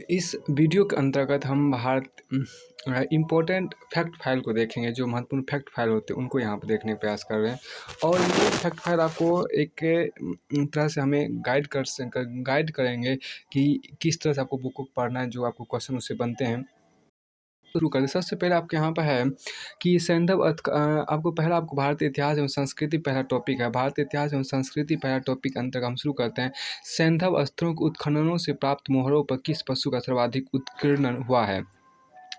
इस वीडियो के अंतर्गत हम इम्पोर्टेंट फैक्ट फाइल को देखेंगे। जो महत्वपूर्ण फैक्ट फाइल होते हैं उनको यहाँ पर देखने का प्रयास कर रहे हैं और ये फैक्ट फाइल आपको एक तरह से हमें गाइड करेंगे कि किस तरह से आपको बुक को पढ़ना है, जो आपको क्वेश्चन उससे बनते हैं। शुरू करें। सबसे पहले आपके यहाँ पर है कि आपको भारतीय इतिहास एवं संस्कृति पहला टॉपिक है। भारतीय इतिहास एवं संस्कृति पहला टॉपिक के अंतर्गत हम शुरू करते हैं। सैंधव अस्थलों के उत्खननों से प्राप्त मोहरों पर किस पशु का सर्वाधिक उत्कीर्णन हुआ है?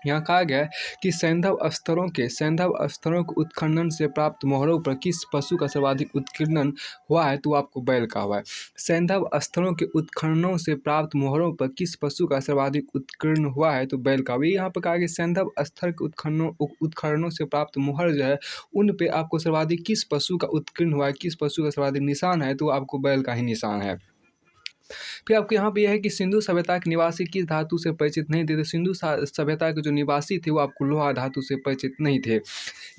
यहाँ कहा गया है कि सैंधव स्तरों के उत्खनन से प्राप्त मोहरों पर किस पशु का सर्वाधिक उत्कीर्णन हुआ है? तो आपको बैल का हुआ है। सैंधव स्तरों के उत्खननों से प्राप्त मोहरों पर किस पशु का सर्वाधिक उत्कीर्ण हुआ है? तो बैल का हुआ। यहाँ पर कहा कि सैंधव स्थल के उत्खननों से प्राप्त मोहर जो है उन पे आपको सर्वाधिक किस पशु का उत्कीर्ण हुआ है, किस पशु का सर्वाधिक निशान है? तो आपको बैल का ही निशान है। फिर आपको यहाँ पे यह है कि सिंधु सभ्यता के निवासी किस धातु से परिचित नहीं थे? तो सिंधु सभ्यता के जो निवासी थे वो आपको लोहा धातु से परिचित नहीं थे।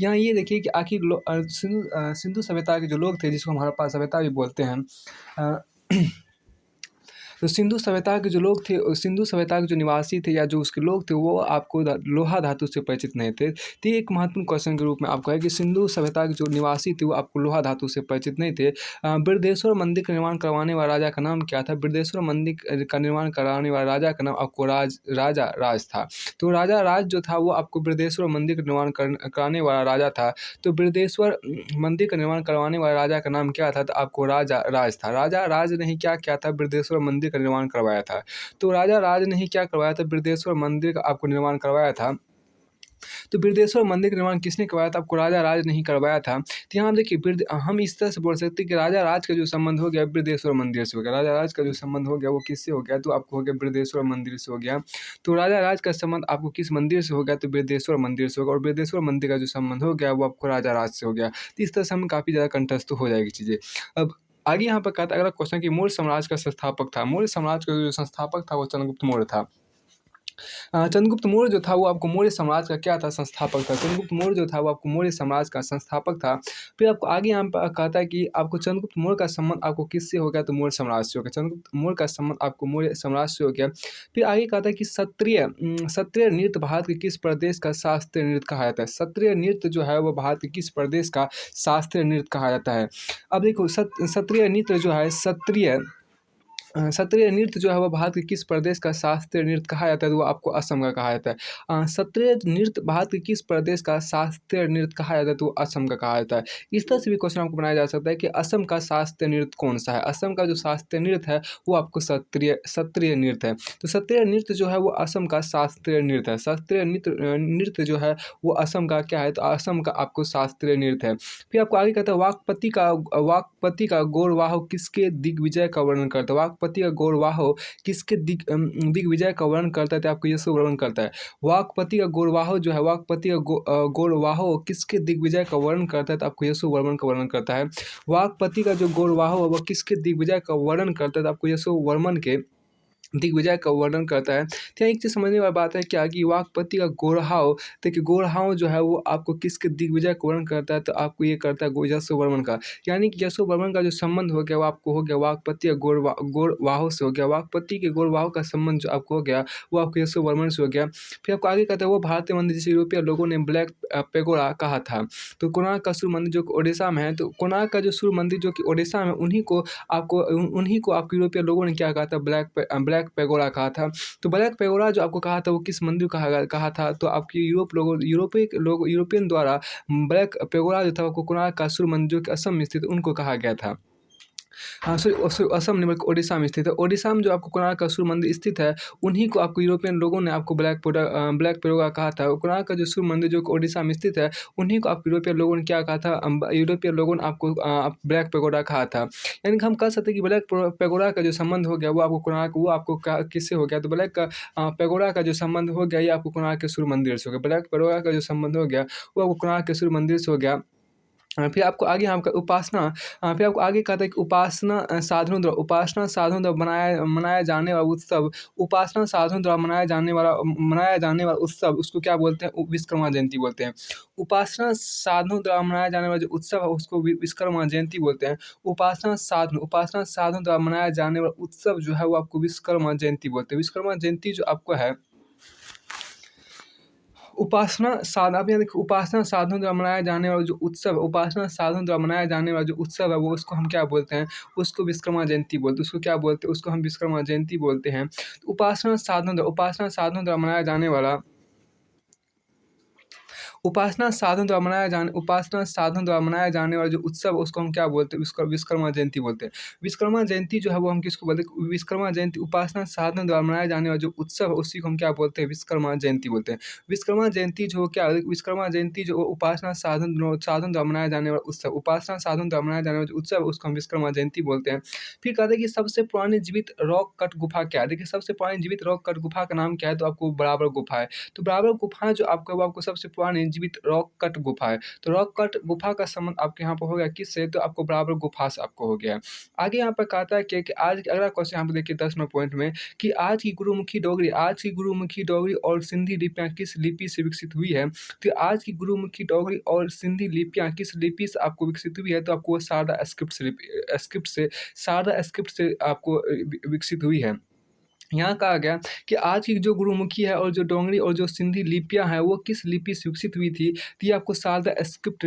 यहाँ ये देखिए कि आखिर सिंधु सभ्यता के जो लोग थे, जिसको हम हड़प्पा सभ्यता भी बोलते हैं, तो सिंधु सभ्यता के जो लोग थे, सिंधु सभ्यता के जो निवासी थे या जो उसके लोग थे वो आपको लोहा धातु से परिचित नहीं थे। तो ये एक महत्वपूर्ण क्वेश्चन के रूप में आपको है कि सिंधु सभ्यता के जो निवासी थे वो आपको लोहा धातु से परिचित नहीं थे। बृहदेश्वर मंदिर का निर्माण करवाने वाला राजा का नाम क्या था? बृहदेश्वर मंदिर का निर्माण कराने वाले राजा का नाम आपको राजा राज था। तो राजा राज जो था वो आपको बृहदेश्वर मंदिर का निर्माण कराने वाला राजा था। तो बृहदेश्वर मंदिर का निर्माण करवाने वाले राजा का नाम क्या था? तो आपको राजा राज था। राजा राज ने ही क्या किया था? बृहदेश्वर मंदिर का निर्माण करवाया था। तो राजा राज ने ही क्या करवाया था? बृहदेश्वर मंदिर का आपको निर्माण करवाया था। तो बृहदेश्वर मंदिर का निर्माण किसने करवाया था? आपको राजा राज नहीं करवाया था। तो यहाँ देखिए हम इस तरह से बोल सकते हैं कि राजा राज का जो संबंध हो गया बृहदेश्वर मंदिर से हो गया। राजा राज का जो संबंध हो गया वो किससे हो गया? तो आपको हो गया बृहदेश्वर मंदिर से हो गया। तो राजा राज का संबंध आपको किस मंदिर से हो गया? तो बृहदेश्वर मंदिर से होगा। और बृहदेश्वर मंदिर का जो संबंध हो गया वो आपको राजा राज से हो गया। तो इस तरह से हमें काफ़ी ज़्यादा कंठस्थ हो जाएगी चीज़ें। अब आगे यहाँ पर कहता है अगला क्वेश्चन कि मौर्य साम्राज्य का संस्थापक था। मौर्य साम्राज्य का जो संस्थापक था वो चंद्रगुप्त मौर्य था। चंद्रगुप्त मौर्य जो था वो आपको मौर्य साम्राज्य का क्या था? संस्थापक था। चंद्रगुप्त मौर्य जो था वो आपको मौर्य साम्राज्य का संस्थापक था। फिर आपको आगे यहाँ पर कहता है कि आपको चंद्रगुप्त मौर्य का संबंध आपको किससे हो गया? तो मौर्य साम्राज्य से हो गया। चंद्रगुप्त मौर्य का संबंध आपको मौर्य साम्राज्य से हो गया। फिर आगे कहता है कि क्षत्रिय नृत्य भारत के किस प्रदेश का शास्त्रीय नृत्य कहा जाता है? क्षत्रिय नृत्य जो है वो भारत के किस प्रदेश का शास्त्रीय नृत्य कहा जाता है? अब देखो क्षत्रिय नृत्य जो है क्षत्रिय नृत्य जो है वह भारत के किस प्रदेश का शास्त्रीय नृत्य कहा जाता है? तो वो आपको असम का कहा जाता है। क्षत्रिय नृत्य भारत के किस प्रदेश का शास्त्रीय नृत्य कहा जाता है? तो असम का कहा जाता है। इस तरह से भी क्वेश्चन आपको बनाया जा सकता है कि असम का शास्त्रीय नृत्य कौन सा है? असम का जो शास्त्रीय नृत्य है वो आपको क्षत्रिय नृत्य है। तो क्षत्रिय नृत्य जो है वो असम का शास्त्रीय नृत्य है। शास्त्रीय नृत्य जो है वो असम का क्या है? तो असम का आपको शास्त्रीय नृत्य है। फिर आपको आगे कहता है वाकपति का गौरवाह किसके दिग्विजय का वर्णन करता है? वाकपति का गौरवाह किसके दिग्विजय का वर्णन करता है? तो आपको यह वर्णन करता है। वाकपति का गौरवाह जो है गौरवाह किसके दिग्विजय का वर्णन करता है? तो आपको यशो वर्मन का वर्णन करता है। वाकपति का जो गौरवाह वह किसके दिग्विजय का वर्णन करता है? तो आपको यशो वर्मन के दिग्विजय का वर्णन करता है। तो यहाँ एक चीज़ समझने वाली बात है क्या कि वाकपति का गौरहाव, देखिए गौरहाव जो है वो आपको किसके दिग्विजय का वर्णन करता है? तो आपको ये करता है यशोवर्मन का। यानी कि यशोवर्मन का जो संबंध हो गया वो आपको हो गया वाकपति या गौरवाह से हो गया। वाकपति के गौरवाह का संबंध जो आपको हो गया वो आपको यशोवर्मन से हो गया। फिर आपको आगे कहता है वो भारतीय मंदिर जिसे यूरोपीय लोगों ने ब्लैक पेगोडा कहा था। तो कोणार्क का सूर्य मंदिर जो कि ओडिशा में है, तो कोणार्क का जो सूर्य मंदिर जो कि ओडिशा में, उन्हीं को आपको यूरोपीय लोगों ने क्या कहा था? ब्लैक पेगोडा कहा था। तो ब्लैक पेगोडा जो आपको कहा था वो किस मंदिर कहा था? तो आपके यूरोपियन द्वारा ब्लैक पेगोडा जो था वो कोणार्क का सूर्य मंदिर जो कि असम में स्थित उनको कहा गया था। हाँ, सॉरी असम नहीं बल्कि ओडिशा में स्थित है। ओडिशा में जो आपको कोणार्क का सूर्य मंदिर स्थित है उन्हीं को आपको यूरोपियन लोगों ने आपको ब्लैक पेगोडा कहा था। कोणार्क का जो सूर्य मंदिर जो कि ओडिशा में स्थित है उन्हीं को आपको यूरोपियन लोगों ने क्या कहा था? यूरोपियन लोगों ने आपको ब्लैक पेगोडा कहा था। यानी कि हम कह सकते हैं कि ब्लैक पेगोडा का जो संबंध हो गया वो आपको किससे हो गया? तो ब्लैक का पेगोडा का जो संबंध हो गया ये आपको कोणार्क के सूर्य मंदिर से हो गया। ब्लैक पेगोडा का जो संबंध हो गया वो आपको कोणार्क के सूर्य मंदिर से हो गया। फिर आपको आगे यहाँ पर उपासना फिर आपको आगे कहता है कि उपासना साधनों द्वारा बनाया मनाया जाने वाला उत्सव उपासना साधनों द्वारा मनाया जाने वाला उत्सव उसको क्या बोलते हैं? विश्वकर्मा जयंती बोलते हैं। उपासना साधनों द्वारा मनाया जाने वाला जो उत्सव है उसको विश्वकर्मा जयंती बोलते हैं। उपासना साधनों द्वारा मनाया जाने वाला उत्सव जो है वो आपको विश्वकर्मा जयंती बोलते हैं। विश्वकर्मा जयंती जो आपको है आप यहाँ देखिए उपासना साधनों द्वारा मनाया जाने वाला जो उत्सव है उपासना साधनों द्वारा मनाया जाने वाला जो उत्सव है वो उसको हम क्या बोलते हैं? उसको विश्वकर्मा जयंती बोलते हैं। उसको क्या बोलते हैं? उसको हम विश्वकर्मा जयंती बोलते हैं। तो उपासना साधनों द्वारा मनाया जाने वाला उपासना साधन द्वारा मनाया जाने वाला जो उत्सव है उसको हम क्या बोलते हैं? विश्वकर्मा जयंती बोलते हैं। विश्वकर्मा जयंती जो है वो हम किसको बोलते हैं? विश्वकर्मा जयंती उपासना साधन द्वारा मनाया जाने वाला जो उत्सव है उसी को हम क्या बोलते हैं? विश्वकर्मा जयंती बोलते हैं। विश्वकर्मा जयंती जो उपासना साधन द्वारा मनाया जाने वाला उत्सव उपासना साधन द्वारा मनाया जाने वाला जो उत्सव है उसको हम विश्वकर्मा जयंती बोलते हैं। फिर कहते हैं कि सबसे पुरानी जीवित रॉक कट गुफा क्या है? देखिए सबसे पुरानी जीवित रॉक कट गुफा का नाम क्या है? तो आपको बराबर गुफा है। तो बराबर गुफा जो आपको सबसे पुरानी जीवित रॉक कट गुफा है। तो रॉक कट गुफा का संबंध आपके यहाँ पर हो गया किससे? तो आपको बराबर गुफा से आपको हो गया। आगे यहाँ पर कहता है कि आज अगला क्वेश्चन यहाँ पे देखिए 10वें पॉइंट में कि आज की गुरुमुखी डोगरी और सिंधी लिपियाँ किस लिपि से विकसित हुई है? तो आज की गुरुमुखी डोगरी और सिंधी लिपियाँ किस लिपि से आपको विकसित हुई है? तो आपको शारदा स्क्रिप्ट से आपको विकसित हुई है। यहाँ कहा गया कि आज की जो गुरुमुखी है और जो डोगरी और जो सिंधी लिपियाँ हैं वो किस लिपि से विकसित हुई थी? तो ये आपको शारदा स्क्रिप्ट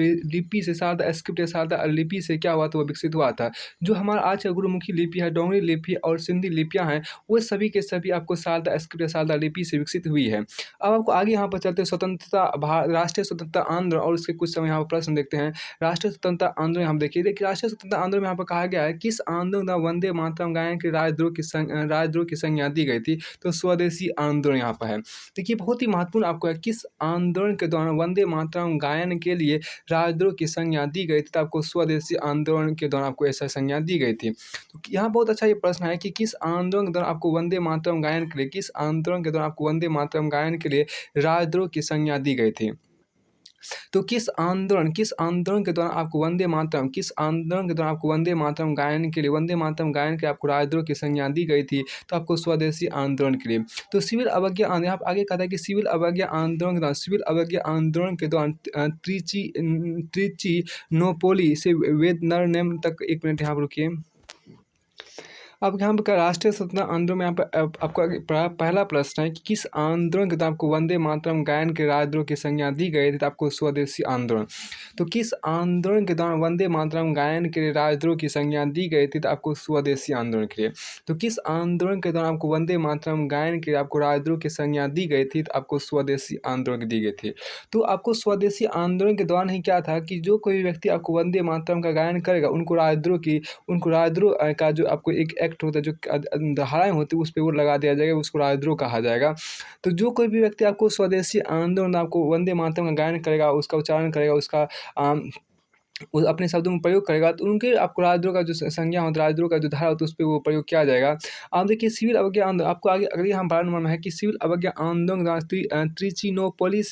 या शारदा लिपि से क्या हुआ था? वो विकसित हुआ था। जो हमारा आज का गुरुमुखी लिपि है, डोगरी लिपि और सिंधी लिपियाँ हैं, वो सभी के सभी आपको शारदा स्क्रिप्ट या शारदा लिपि से विकसित हुई है। अब आपको आगे यहाँ पर चलते हैं राष्ट्रीय स्वतंत्रता आंदोलन और उसके कुछ समय यहाँ पर प्रश्न देखते हैं। राष्ट्रीय स्वतंत्रता आंदोलन यहाँ देखिए राष्ट्रीय स्वतंत्रता आंदोलन में यहाँ पर कहा गया है किस आंदोलन द्वारा वंदे मातरम गायन के राजद्रोह की संज्ञा दी गई थी? तो स्वदेशी आंदोलन यहाँ पर है। देखिए बहुत ही महत्वपूर्ण आपको है किस आंदोलन के दौरान वंदे मातरम गायन के लिए राजद्रोह की संज्ञा दी गई थी? तो आपको स्वदेशी आंदोलन के दौरान आपको ऐसा संज्ञा दी गई थी। तो यहाँ बहुत अच्छा ये प्रश्न है कि किस आंदोलन के दौरान आपको वंदे मातरम गायन के लिए राजद्रोह की संज्ञा दी गई थी? तो किस आंदोलन के दौरान आपको वंदे मातरम गायन के आपको राजद्रोह की संज्ञा दी गई थी? तो आपको स्वदेशी आंदोलन के लिए। तो सिविल अवज्ञा आंदोलन यहाँ आगे कहता है कि सिविल अवज्ञा आंदोलन के दौरान त्रिचिनोपोली से वेदनरनेम तक 1 मिनट यहाँ पर रुकिए। अब यहाँ पर राष्ट्रीय स्वतंत्रता आंदोलन में यहाँ पर आपका पहला प्रश्न है कि किस आंदोलन के दौरान आपको वंदे मातरम गायन के राजद्रोह की संज्ञा दी गई थी? तो आपको स्वदेशी आंदोलन। तो किस आंदोलन के दौरान वंदे मातरम गायन के लिए राजद्रोह की संज्ञा दी गई थी? तो आपको स्वदेशी आंदोलन के लिए। तो किस आंदोलन के दौरान आपको वंदे मातरम गायन के लिए आपको राजद्रोह की संज्ञा दी गई थी? तो आपको स्वदेशी आंदोलन की दी गई थी। तो आपको स्वदेशी आंदोलन के दौरान ही क्या था कि जो कोई व्यक्ति आपको वंदे मातरम का गायन करेगा उनको राजद्रोह का जो आपको एक एक्ट होता है जो धाराएँ होती है उस पे वो लगा दिया जाएगा, उसको राजद्रोह कहा जाएगा। तो जो कोई भी व्यक्ति आपको स्वदेशी आंदोलन आपको वंदे मातरम का गायन करेगा, उसका उच्चारण करेगा, उसका वो अपने शब्दों में प्रयोग करेगा तो उनके आपको राजद्रोह का जो संज्ञा होता है, राजद्रोह का जो धारा होता है उस पे वो प्रयोग किया जाएगा। आप देखिए सिविल अवज्ञा आंदोलन आपको आगे अगले यहाँ 12 नंबर में है कि सिविल अवज्ञा आंदोलन के दौरान त्रिचिनोपोली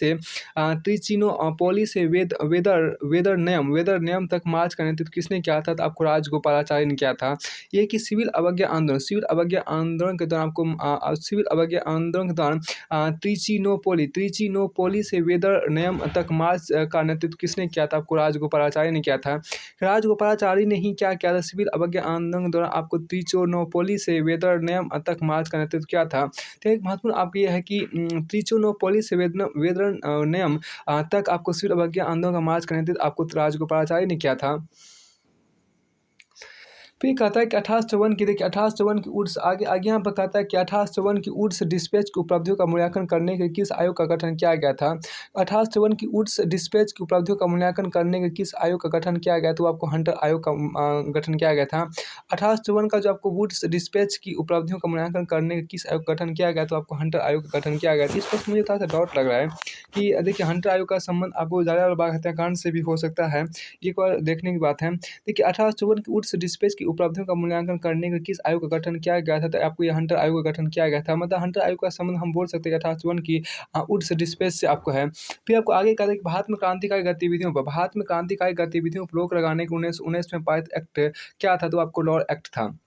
से वेदर नियम तक मार्च का नेतृत्व किसने किया था? तो आपको राजगोपालाचारी ने किया था। ये कि सिविल अवज्ञा आंदोलन के दौरान त्रिचिनोपोली से वेदर नियम तक मार्च का नेतृत्व किसने किया था? आपको राजगोपालाचारी ने किया था। राजगोपालाचारी ने ही क्या किया था? सिविल अवज्ञा आंदोलन के दौरान आपको त्रिचिनोपोली से वेदर नियम तक मार्च का नेतृत्व किया था। तो एक महत्वपूर्ण आपको यह है कि त्रिचिनोपोली से वेदर नियम तक आपको सिविल अवज्ञा आंदोलन का मार्च का नेतृत्व आपको राजगोपालाचारी ने किया था। फिर कहता है कि 1854 की वुड्स आगे यहाँ पर कहता है कि 1854 की वुड्स डिस्पैच की उपलब्धियों का मूल्यांकन करने के लिए किस आयोग का गठन किया गया था? 1854 की वुड्स डिस्पैच की उपलब्धियों का मूल्यांकन करने के लिए किस आयोग का गठन किया गया? तो आपको हंटर आयोग का गठन किया गया था। 1854 का जो आपको वुड्स डिस्पैच की उपलब्धियों का मूल्यांकन करने के किस आयोग का गठन किया गया? तो आपको हंटर आयोग का गठन किया गया था। इस पर मुझे थोड़ा सा डाउट लग रहा है कि देखिए हंटर आयोग का संबंध आपको ज़्यादा बाग हत्याकांड से भी हो सकता है, एक बार देखने की बात है। देखिए 1854 की वुड्स डिस्पैच की उपलब्धियों का मूल्यांकन करने के लिए किस आयोग का गठन किया गया था? तो आपको ये हंटर आयोग का गठन किया गया था। मतलब हंटर आयोग का संबंध हम बोल सकते हैं यथार्थ जीवन की वुड्स डिस्पेस से आपको है। फिर आपको आगे कहा था कि भारत में क्रांतिकारी गतिविधियों पर रोक लगाने के 1919 में पारित एक्ट क्या था? तो आपको लॉ एक्ट था।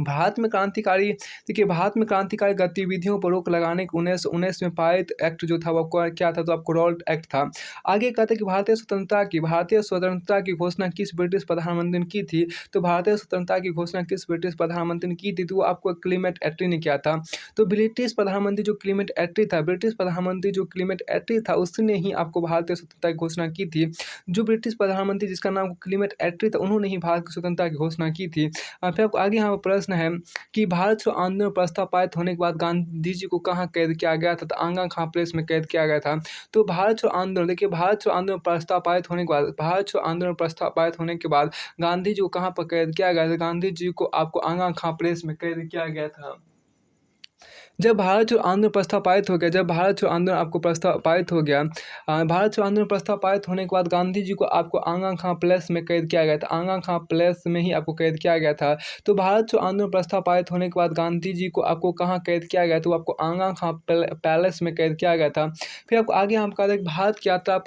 भारत में क्रांतिकारी गतिविधियों पर रोक लगाने के 1919 में पारित एक्ट जो था वो आपको क्या था? तो आपको रॉल्ट एक्ट था। आगे कहते हैं कि भारतीय स्वतंत्रता की घोषणा किस ब्रिटिश प्रधानमंत्री ने की थी? तो भारतीय स्वतंत्रता की घोषणा किस ब्रिटिश प्रधानमंत्री ने की थी? तो वो आपको क्लीमेट एटली ने किया था। तो ब्रिटिश प्रधानमंत्री जो क्लीमेट एटली था उसने ही आपको भारतीय स्वतंत्रता की घोषणा की थी। जो ब्रिटिश प्रधानमंत्री जिसका नाम क्लीमेट एटली था उन्होंने ही भारत की स्वतंत्रता की घोषणा की थी। फिर आपको आगे यहाँ पर प्रश्न है कि भारत छोड़ो आंदोलन प्रस्ताव पारित होने के बाद गांधी जी को कहाँ कैद किया गया था? तो आंगा खां प्लेस में कैद किया गया था। तो भारत छोड़ो आंदोलन देखिए, भारत छोड़ो आंदोलन प्रस्ताव पारित होने के बाद गांधी जी को कहाँ पर कैद किया गया था? गांधी जी को आपको आंगा खां प्लेस में कैद किया गया था। जब भारत छोड़ो आंदोलन प्रस्ताव पारित हो गया जब भारत छोड़ो आंदोलन आपको प्रस्ताव पारित हो गया भारत छोड़ो आंदोलन प्रस्ताव पारित होने के बाद गांधी जी को आपको आंगा खां प्लेस में कैद किया गया था। आंगा खां प्लेस में ही आपको कैद किया गया था। तो भारत छोड़ो आंदोलन प्रस्ताव पारित होने के बाद गांधी जी को आपको कहाँ कैद किया गया? तो आपको आंगा खां पैलेस में कैद किया गया था। फिर आपको आगे हम कहा था कि भारत की यात्रा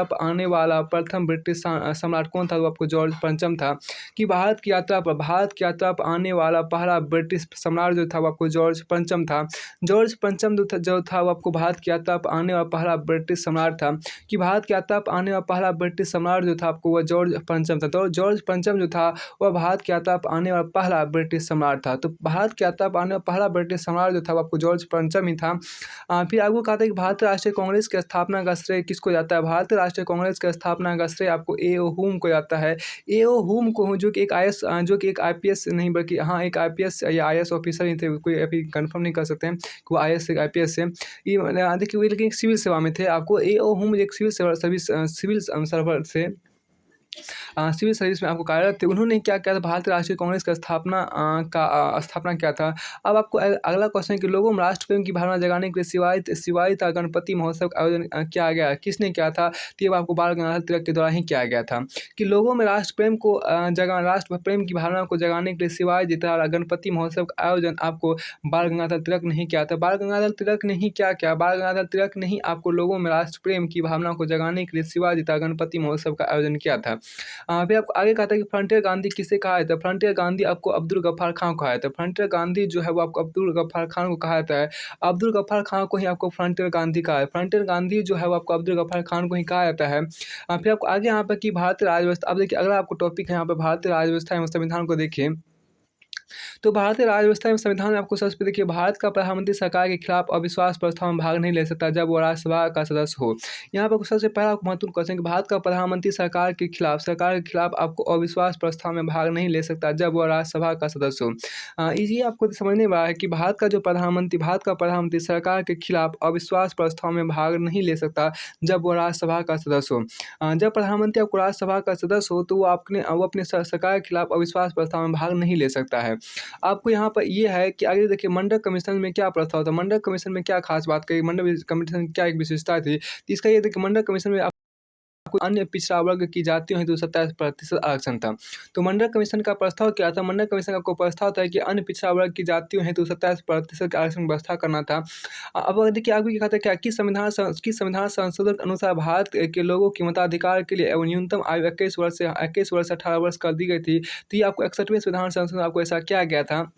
पर आने वाला प्रथम ब्रिटिश सम्राट कौन था? तो आपको जॉर्ज पंचम था। कि भारत की यात्रा पर आने वाला पहला ब्रिटिश सम्राट जो था वो आपको जॉर्ज पंचम था। जॉर्ज पंचम जो था वो आपको भारत की यात्रा पर आने वाला पहला ब्रिटिश सम्राट था। कि भारत की यात्रा पर आने वाला पहला ब्रिटिश सम्राट जो था आपको वह जॉर्ज पंचम था। तो जॉर्ज पंचम जो था वह भारत की यात्रा पर आने वाला पहला ब्रिटिश सम्राट था। तो भारत की यात्रा पर आने वाला पहला ब्रिटिश सम्राट जो था वो आपको जॉर्ज पंचम ही था। फिर आगे कहते हैं कि भारतीय राष्ट्रीय कांग्रेस की स्थापना का श्रेय किसको जाता है? भारतीय राष्ट्रीय कांग्रेस की स्थापना का श्रेय आपको ए.ओ. हुम को जाता है। ए.ओ. हुम को जो कि एक आईपीएस नहीं बल्कि एक आईपीएस या आईएएस ऑफिसर ही थे। कोई अभी कंफर्म नहीं कर सकते हैं कि वो आईएएस से आईपीएस से देखिए वो लेकिन सिविल सेवा में थे। आपको ए.ओ. हुम एक सिविल सर्वर से सिविल सर्विस में आपको कार्यरत थे। उन्होंने क्या किया था? भारतीय राष्ट्रीय कांग्रेस का स्थापना किया था। अब आपको अगला क्वेश्चन है कि लोगों में राष्ट्र प्रेम की भावना जगाने के लिए शिवालिता गणपति महोत्सव का आयोजन किया गया। किसने किया था? तो ये आपको बाल गंगाधर तिलक के द्वारा ही किया गया था। कि लोगों में राष्ट्र प्रेम की भावना को जगाने के लिए शिवालिता गणपति महोत्सव का आयोजन आपको बाल गंगाधर तिलक ने ही किया था। बाल गंगाधर तिलक ने ही क्या किया? बाल गंगाधर तिलक ने ही आपको लोगों में राष्ट्र प्रेम की भावना को जगाने के लिए शिवालिता गणपति महोत्सव का आयोजन किया था। फिर आपको आगे कहा था कि फ्रंटियर गांधी किसे कहा जाता है? फ्रंटियर गांधी आपको अब्दुल गफ्फार खान को कहा जाता है। फ्रंटियर गांधी जो है वो आपको अब्दुल गफ्फार खान को कहा जाता है। अब्दुल गफ्फार खान को ही आपको फ्रंटियर गांधी कहा है। फ्रंटियर गांधी जो है वो आपको अब्दुल गफ्फार खान को ही कहा जाता है। फिर आपको आगे यहाँ पर कि भारतीय राजव्यवस्था, अब देखिए अगला आपको टॉपिक है यहाँ पर भारतीय राजव्यवस्था एवं संविधान को देखिए। तो भारतीय राजव्यवस्था एवं संविधान में आपको सबसे देखिए, भारत का प्रधानमंत्री सरकार के खिलाफ अविश्वास प्रस्ताव में भाग नहीं ले सकता जब वो राज्यसभा का सदस्य हो। यहाँ पर सबसे पहला महत्वपूर्ण क्वेश्चन कि भारत का प्रधानमंत्री सरकार के खिलाफ आपको अविश्वास प्रस्ताव में भाग नहीं ले सकता जब वह राज्यसभा का सदस्य हो। ये आपको समझने वाला है कि भारत का प्रधानमंत्री सरकार के खिलाफ अविश्वास प्रस्ताव में भाग नहीं ले सकता जब वह राज्यसभा का सदस्य हो। जब प्रधानमंत्री आपको राज्यसभा का सदस्य हो तो वो अपने सरकार के खिलाफ अविश्वास प्रस्ताव में भाग नहीं ले सकता है। आपको यहाँ पर ये है कि आगे देखिए मंडल कमीशन में क्या प्रस्ताव था, मंडल कमीशन में क्या खास बात कही, मंडल कमीशन क्या एक विशेषता थी। तो इसका ये देखिए मंडल कमीशन में आपको अन्य पिछड़ा वर्ग की जातियों हेतु 27% आरक्षण था। तो मंडल कमीशन का प्रस्ताव क्या था? मंडल कमीशन का आपको प्रस्ताव था कि अन्य पिछड़ा वर्ग की जातियों हेतु 27% का आरक्षण व्यवस्था करना था। अब देखिए आगे क्या था, क्या कि संविधान संशोधन के अनुसार भारत के लोगों के मताधिकार के लिए एवं न्यूनतम आयु 21 वर्ष से 18 वर्ष कर दी गई थी। तो ये आपको 61वें संविधान संशोधन आपको ऐसा किया गया था।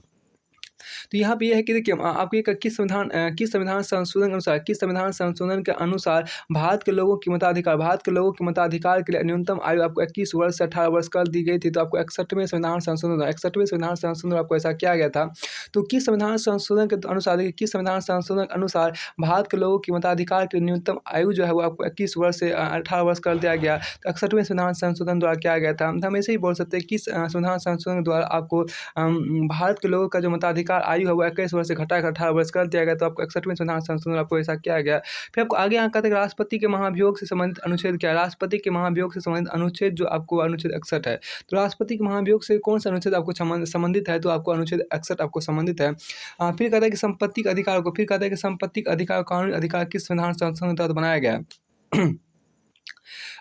तो यहाँ पे ये है कि देखिए आपको एक किस संविधान संशोधन के अनुसार भारत के लोगों के मताधिकार के लिए न्यूनतम आयु आपको 21 वर्ष से 18 वर्ष कर दी गई थी। तो आपको 61वें संविधान संशोधन आपको ऐसा किया गया था। तो किस संविधान संशोधन के अनुसार देखिए, किस संविधान संशोधन के अनुसार भारत के लोगों के मताधिकार के न्यूनतम आयु जो है वो आपको 21 वर्ष से 18 वर्ष कर दिया गया। तो 61वें संविधान संशोधन द्वारा किया गया था। हम ऐसे ही बोल सकते हैं कि संविधान संशोधन द्वारा आपको भारत के लोगों का जो मताधिकार आयु है वो 21 वर्ष से घटाकर 18 वर्ष कर दिया गया। तो आपको 61वें संविधान संशोधन आपको ऐसा किया गया। फिर आपको आगे यहाँ कहते हैं राष्ट्रपति के महाभियोग से संबंधित अनुच्छेद क्या है? राष्ट्रपति के महाभियोग से संबंधित अनुच्छेद जो आपको अनुच्छेद 61 है। तो राष्ट्रपति के महाभियोग से कौन सा अनुच्छेद आपको संबंधित है? तो आपको अनुच्छेद 61 आपको संबंधित है। फिर कहता है कि संपत्ति अधिकार कानूनी अधिकार किस संविधान संशोधन द्वारा बनाया गया है?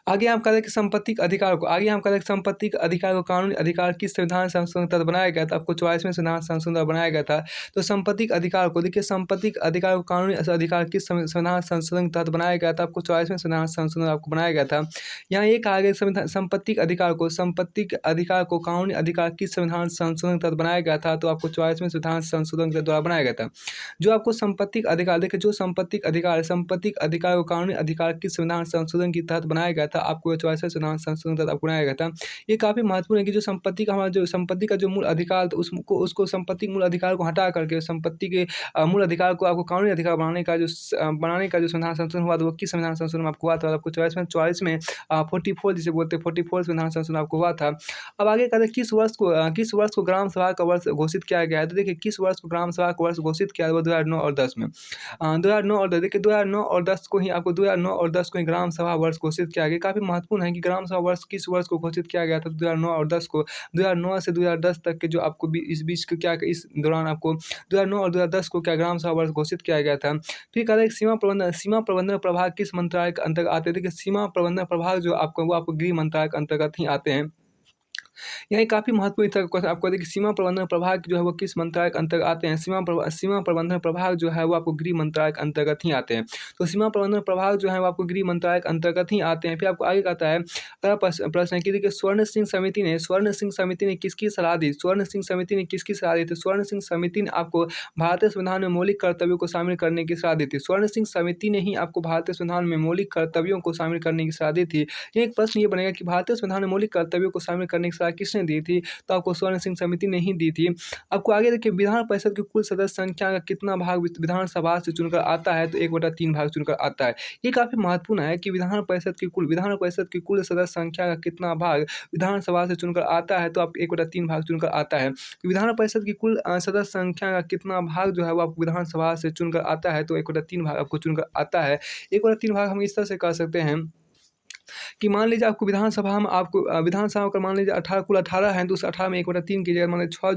आगे हम कहते हैं कि संपत्ति के अधिकार को आगे हम कहते हैं कि संपत्ति के अधिकार को कानूनी अधिकार किस संविधान संशोधन तहत बनाया गया था। आपको 44वें संविधान संशोधन तहत बनाया गया था। तो संपत्ति के अधिकार को देखिए, संपत्ति के अधिकार को कानूनी अधिकार किस संविधान संशोधन तहत बनाया गया था। आपको 44वें संविधान संशोधन आपको बनाया गया था। यहाँ ये कहा गया संविधान संपत्ति के अधिकार को कानूनी अधिकार किस संविधान संशोधन तहत बनाया गया था। तो आपको 44वें संविधान संशोधन के द्वारा बनाया गया था। जो आपको संपत्ति का अधिकार देखिए, जो संपत्ति का अधिकार को कानूनी अधिकार किस संविधान संशोधन के तहत बनाया गया था। आपको 44वें संविधान संशोधन तहत आपको बनाया गया था। ये काफ़ी महत्वपूर्ण है कि जो संपत्ति का जो मूल अधिकार था उसको संपत्ति के मूल अधिकार को हटा करके संपत्ति के मूल अधिकार को आपको कानूनी अधिकार बनाने का जो संविधान संशोधन हुआ था, वो किस संविधान संशोधन में आपको हुआ था। आपको 44 में 44 जिसे बोलते हैं 44 संविधान संशोधन आपको हुआ था। अब आगे कहते हैं किस वर्ष को ग्राम सभा का वर्ष घोषित किया गया है। तो देखिए, किस वर्ष को ग्राम सभा का वर्ष घोषित किया गया, 2009 और 10 में। 2009 और 10 देखिए, 2009 और 10 को ही आपको 2009 और 10 को ही ग्राम सभा वर्ष घोषित किया गया। काफ़ी महत्वपूर्ण है कि ग्राम सभा वर्ष किस वर्ष को घोषित किया गया था। 2009 और 10 को 2009 से 2010 तक के जो आपको इस बीच के क्या इस दौरान आपको 2009 और 2010 को क्या ग्राम सभा वर्ष घोषित किया गया था। फिर कहते हैं सीमा प्रबंधन प्रभाग किस मंत्रालय के अंतर्गत आते हैं। देखिए, सीमा प्रबंधन प्रभाग जो आपको वो आपको गृह मंत्रालय के अंतर्गत ही आते हैं। यह काफ़ी महत्वपूर्ण था क्वेश्चन आपको देखिए, सीमा प्रबंधन प्रभाग जो है वो किस मंत्रालय के अंतर्गत आते हैं। सीमा प्रबंधन प्रभाग जो है वो आपको गृह मंत्रालय के अंतर्गत ही आते हैं। तो सीमा प्रबंधन प्रभाग जो है वो आपको गृह मंत्रालय के अंतर्गत ही आते हैं। फिर आपको आगे कहता है, अगला प्रश्न है कि देखिए, स्वर्ण सिंह समिति ने किसकी सलाह दी। स्वर्ण सिंह समिति ने किसकी सलाह दी थी। स्वर्ण सिंह समिति ने आपको भारतीय संविधान में मौलिक कर्तव्यों को शामिल करने की सलाह दी थी। स्वर्ण सिंह समिति ने ही आपको भारतीय संविधान में मौलिक कर्तव्यों को शामिल करने की सलाह दी थी। ये एक प्रश्न ये बनेगा कि भारतीय संविधान में मौलिक कर्तव्यों को शामिल करने की सलाह किसने दी थी। तो आपको स्वर्ण सिंह समिति ने ही दी थी। आपको आगे देखिए, विधान परिषद की कुल सदस्य संख्या का कितना भाग विधानसभा से चुनकर आता है। तो 1/3 भाग चुनकर आता है। ये काफ़ी महत्वपूर्ण है कि विधान परिषद की कुल सदस्य संख्या का कितना भाग विधानसभा से चुनकर आता है। तो आपको 1/3 भाग चुनकर आता है। कि विधान परिषद की कुल सदस्य संख्या का कितना भाग जो है वो आपको विधानसभा से चुनकर आता है। तो 1/3 भाग आपको चुनकर आता है। 1/3 भाग हम इस तरह से कह सकते हैं कि मान लीजिए आपको विधानसभा का मान लीजिए 18 कुल 18 हैं, तो उस 18 में 1/3 कीजिएगा, मान लीजिए 6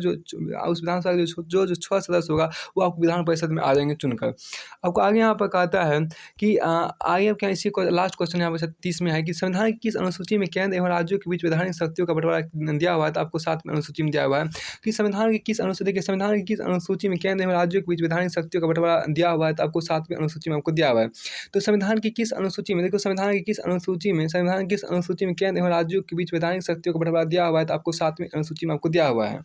उस विधानसभा के जो 6 सदस्य होगा वो आपको विधान परिषद में आ जाएंगे चुनकर। आपको आगे यहाँ पर कहता है कि आगे क्या इसी को लास्ट क्वेश्चन यहाँ पर 30 में है कि संविधान की किस अनुसूची में केंद्र एवं राज्यों के बीच वैधानिक शक्तियों का बंटवारा दिया हुआ है। तो आपको 7वें अनुसूची में दिया हुआ है कि संविधान की किस अनुसूची में केंद्र एवं राज्यों के बीच वैधानिक शक्तियों का बंटवारा दिया हुआ है। तो आपको 7वें अनुसूची में आपको दिया हुआ है। तो संविधान की किस अनुसूची में देखो, संविधान की किस अनुसूची में केंद्र एवं राज्यों के बीच वैधानिक शक्तियों को बंटवारा दिया हुआ है। तो आपको 7वें अनुसूची में आपको दिया हुआ है।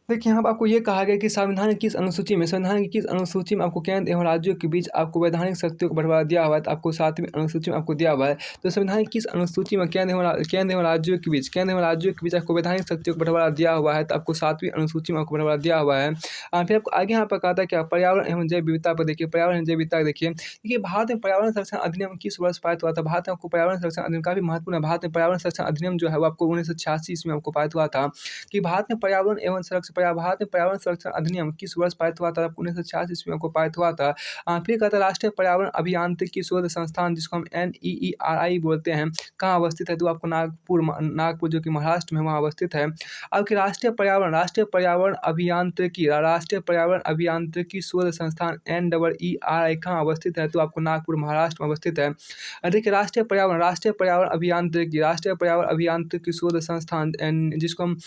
देखिए, यहाँ पर आपको ये कहा गया कि संविधान की किस अनुसूची में आपको केंद्र एवं राज्यों के बीच आपको वैधानिक शक्तियों को बंटवारा दिया हुआ है। तो आपको 7वें अनुसूची में आपको दिया हुआ है। तो संविधान की किस अनुसूची में केंद्र एवं राज्यों के बीच आपको वैधानिक शक्तियों को बंटवारा दिया हुआ है। तो आपको 7वीं अनुसूची में आपको बंटवारा दिया हुआ है। फिर आपको आगे यहाँ पर कहा था क्या, पर्यावरण एवं जैव विविधता पर देखिए, पर्यावरण एवं जैव विविधता देखिए भारत में पर्यावरण संरक्षण अधिनियम किस वर्ष पारित हुआ था। भारत में आपको पर्यावरण संरक्षण अधिनियम काफी महत्वपूर्ण है। भारत में पर्यावरण संरक्षण अधिनियम जो है वो आपको 1986 ईस्वी में आपको पारित हुआ था। कि भारत में पर्यावरण संरक्षण अधिनियम किस वर्ष पारित हुआ था। 1986 ईस्वी में आपको पारित हुआ था। फिर कहता है राष्ट्रीय पर्यावरण अभियांत्रिकी शोध संस्थान, जिसको हम NEERI बोलते हैं, कहाँ अवस्थित है। तो आपको नागपुर जो कि महाराष्ट्र में वहाँ अवस्थित है। आपके राष्ट्रीय पर्यावरण अभियांत्रिकी शोध संस्थान NEERI कहाँ अवस्थित है। तो आपको नागपुर महाराष्ट्र में अवस्थित है। देखिए, राष्ट्रीय पर्यावरण अभियांत्रिकी शोध संस्थान, जिसको हम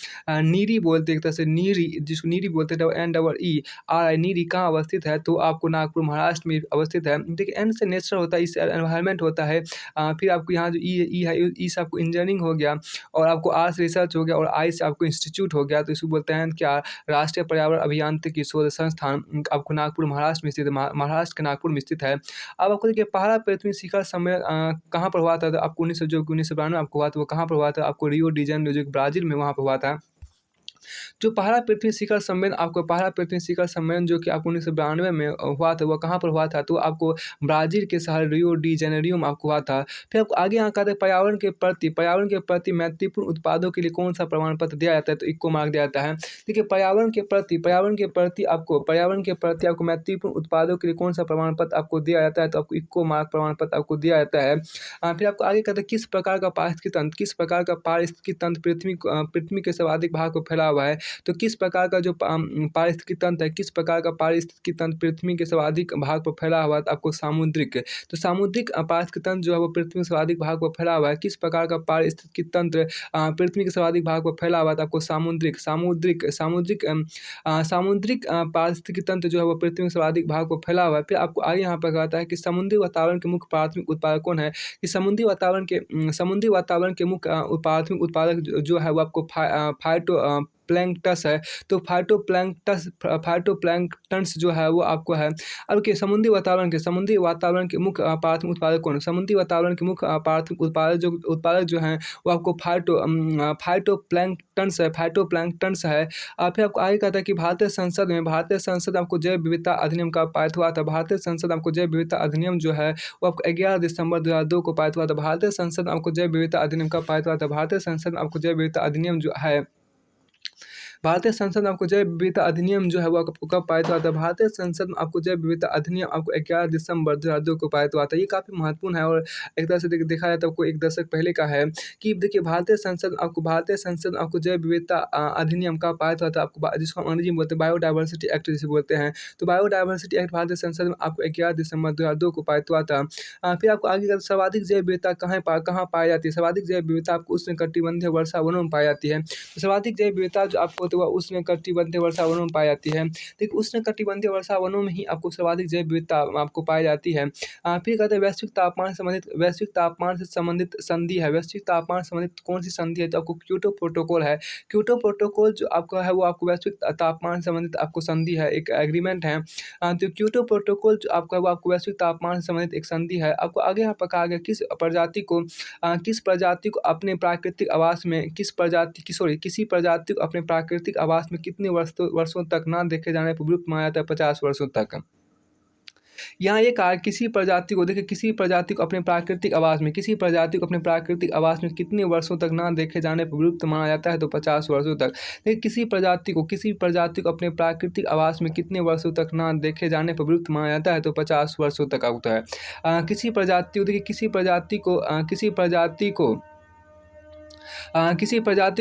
नीरी बोलते हैं, एक तरह से जिसको नीरी बोलते हैं, NEERI नीरी कहाँ अवस्थित है। तो आपको नागपुर महाराष्ट्र में अवस्थित है। देखिए, N से नेचर होता है, इससे एनवायरनमेंट होता है। फिर आपको यहाँ जो E है, E से आपको इंजीनियरिंग हो गया, और आपको R से रिसर्च हो गया, और I से आपको इंस्टीट्यूट हो गया। तो इसको बोलते हैं क्या, राष्ट्रीय पर्यावरण अभियांत्रिकी शोध संस्थान, आपको नागपुर महाराष्ट्र में स्थित है, महाराष्ट्र के नागपुर में स्थित है। अब आपको देखिए, पहला पृथ्वी शिखर सम्मेलन कहाँ पर हुआ था। तो आपको 1992 आपको हुआ था, वो कहाँ पर हुआ था। आपको रियो डी जेनेरो जो ब्राजील में वहाँ पर हुआ था। जो पहला पृथ्वी शिखर सम्मेलन जो कि आपको 1992 में हुआ था, वो कहाँ पर हुआ था। तो आपको ब्राज़ील के शहर रियो डी जेनेरियो में आपको हुआ था। फिर आपको आगे यहाँ कहते हैं पर्यावरण के प्रति महत्वपूर्ण उत्पादों के लिए कौन सा प्रमाण पत्र दिया जाता है। तो इको मार्क दिया जाता है। देखिए, पर्यावरण के प्रति आपको महत्वपूर्ण उत्पादों के लिए कौन सा प्रमाण पत्र आपको दिया जाता है। तो आपको इको मार्क प्रमाण पत्र आपको दिया जाता है। फिर आपको आगे कहते हैं किस प्रकार का पारिस्थितिकी तंत्र पृथ्वी के सर्वाधिक भाग को फैला हुआ है, तो किस प्रकार का जो पारिस्थितिकी तंत्र है, किस प्रकार का पारिस्थितिकी तंत्र पृथ्वी के सर्वाधिक भाग पर फैला हुआ है, तो आपको सामुद्रिक। तो सामुद्रिक पारिस्थितिकी तंत्र जो है वो पृथ्वी के सर्वाधिक भाग पर फैला हुआ है। किस प्रकार का पारिस्थितिकी तंत्र पृथ्वी के सर्वाधिक भाग पर फैला हुआ है, तो आपको सामुद्रिक सामुद्रिक सामुद्रिक सामुद्रिक पारिस्थितिकी तंत्र जो है वो पृथ्वी के सर्वाधिक भाग पर फैला हुआ है। फिर आपको आगे यहाँ पर कहता है कि समुद्री वातावरण के मुख्य प्राथमिक उत्पादक कौन है? कि समुद्री वातावरण के मुख्य प्राथमिक उत्पादक जो है वो आपको प्लैंक्टस है। तो फाइटोप्लैंक्टन्स जो है वो आपको है। अब के समुद्री वातावरण के मुख्य प्राथमिक उत्पादक कौन है? समुद्री वातावरण के मुख्य प्राथमिक उत्पादक जो हैं वो आपको फाइटोप्लैंक्टन्स है। फिर आपको आगे कहता है कि भारतीय संसद आपको जैव विविधता अधिनियम कब पारित हुआ था? भारतीय संसद आपको जैव विविधता अधिनियम जो है वो आपको 11 दिसंबर 2002 को पारित हुआ था। भारतीय संसद आपको जैव विविधता अधिनियम कब पारित हुआ था? भारतीय संसद आपको जैव विविधता अधिनियम जो है भारतीय संसद में आपको जैव विविधता अधिनियम जो है वो आपको कब पारित हुआ था? भारतीय संसद में आपको जैव विविधता अधिनियम आपको 11 दिसंबर 2002 को पारित हुआ था। ये काफ़ी महत्वपूर्ण है और एक तरह से देखा जाए तो आपको 1 दशक पहले का है कि देखिए भारतीय संसद आपको जैव विविधता अधिनियम कब पारित हुआ था? आपको जिसको हम अंग्रेजी में बोलते हैं बायोडायवर्सिटी एक्ट जिसे बोलते हैं। तो बायोडायवर्सिटी एक्ट भारतीय संसद में आपको 11 दिसंबर 2002 को पारित हुआ था। फिर आपको आगे सर्वाधिक जैव विविधता कहाँ पाई जाती है? सर्वाधिक जैव विविधता आपको उष्णकटिबंधीय वर्षा वनों में पाई जाती है। तो सर्वाधिक जैव विविधता जो आपको तो वह उष्णकटिबंधीय वर्षा वनों में पाई जाती है। देखिए उष्णकटिबंधीय वर्षा वनों में ही आपको सर्वाधिक जैव विविधता आपको पाई जाती है। फिर कहते हैं वैश्विक तापमान से संबंधित संधि है। वैश्विक तापमान से संबंधित कौन सी संधि है? तो आपको क्योटो प्रोटोकॉल है। क्योटो प्रोटोकॉल जो आपका है वो आपको वैश्विक तापमान से संबंधित आपको संधि है, एक एग्रीमेंट है। तो क्योटो प्रोटोकॉल जो आपका है वो आपको वैश्विक तापमान से संबंधित एक संधि है। आपको आगे यहाँ पर कहा गया किसी प्रजाति को अपने प्राकृतिक आवास में किसी प्रजाति को अपने प्राकृतिक आवास में कितने वर्षों तक ना देखे जाने पर विलुप्त माना जाता है? 50 वर्षों तक। यहाँ ये कहा किसी प्रजाति को अपने प्राकृतिक आवास में कितने वर्षों तक ना देखे जाने पर विलुप्त माना जाता है? तो 50 वर्षों तक। देखिए किसी प्रजाति को अपने प्राकृतिक आवास में कितने वर्षों तक ना देखे जाने पर विलुप्त माना जाता है? तो 50 वर्षों तक होता है। किसी प्रजाति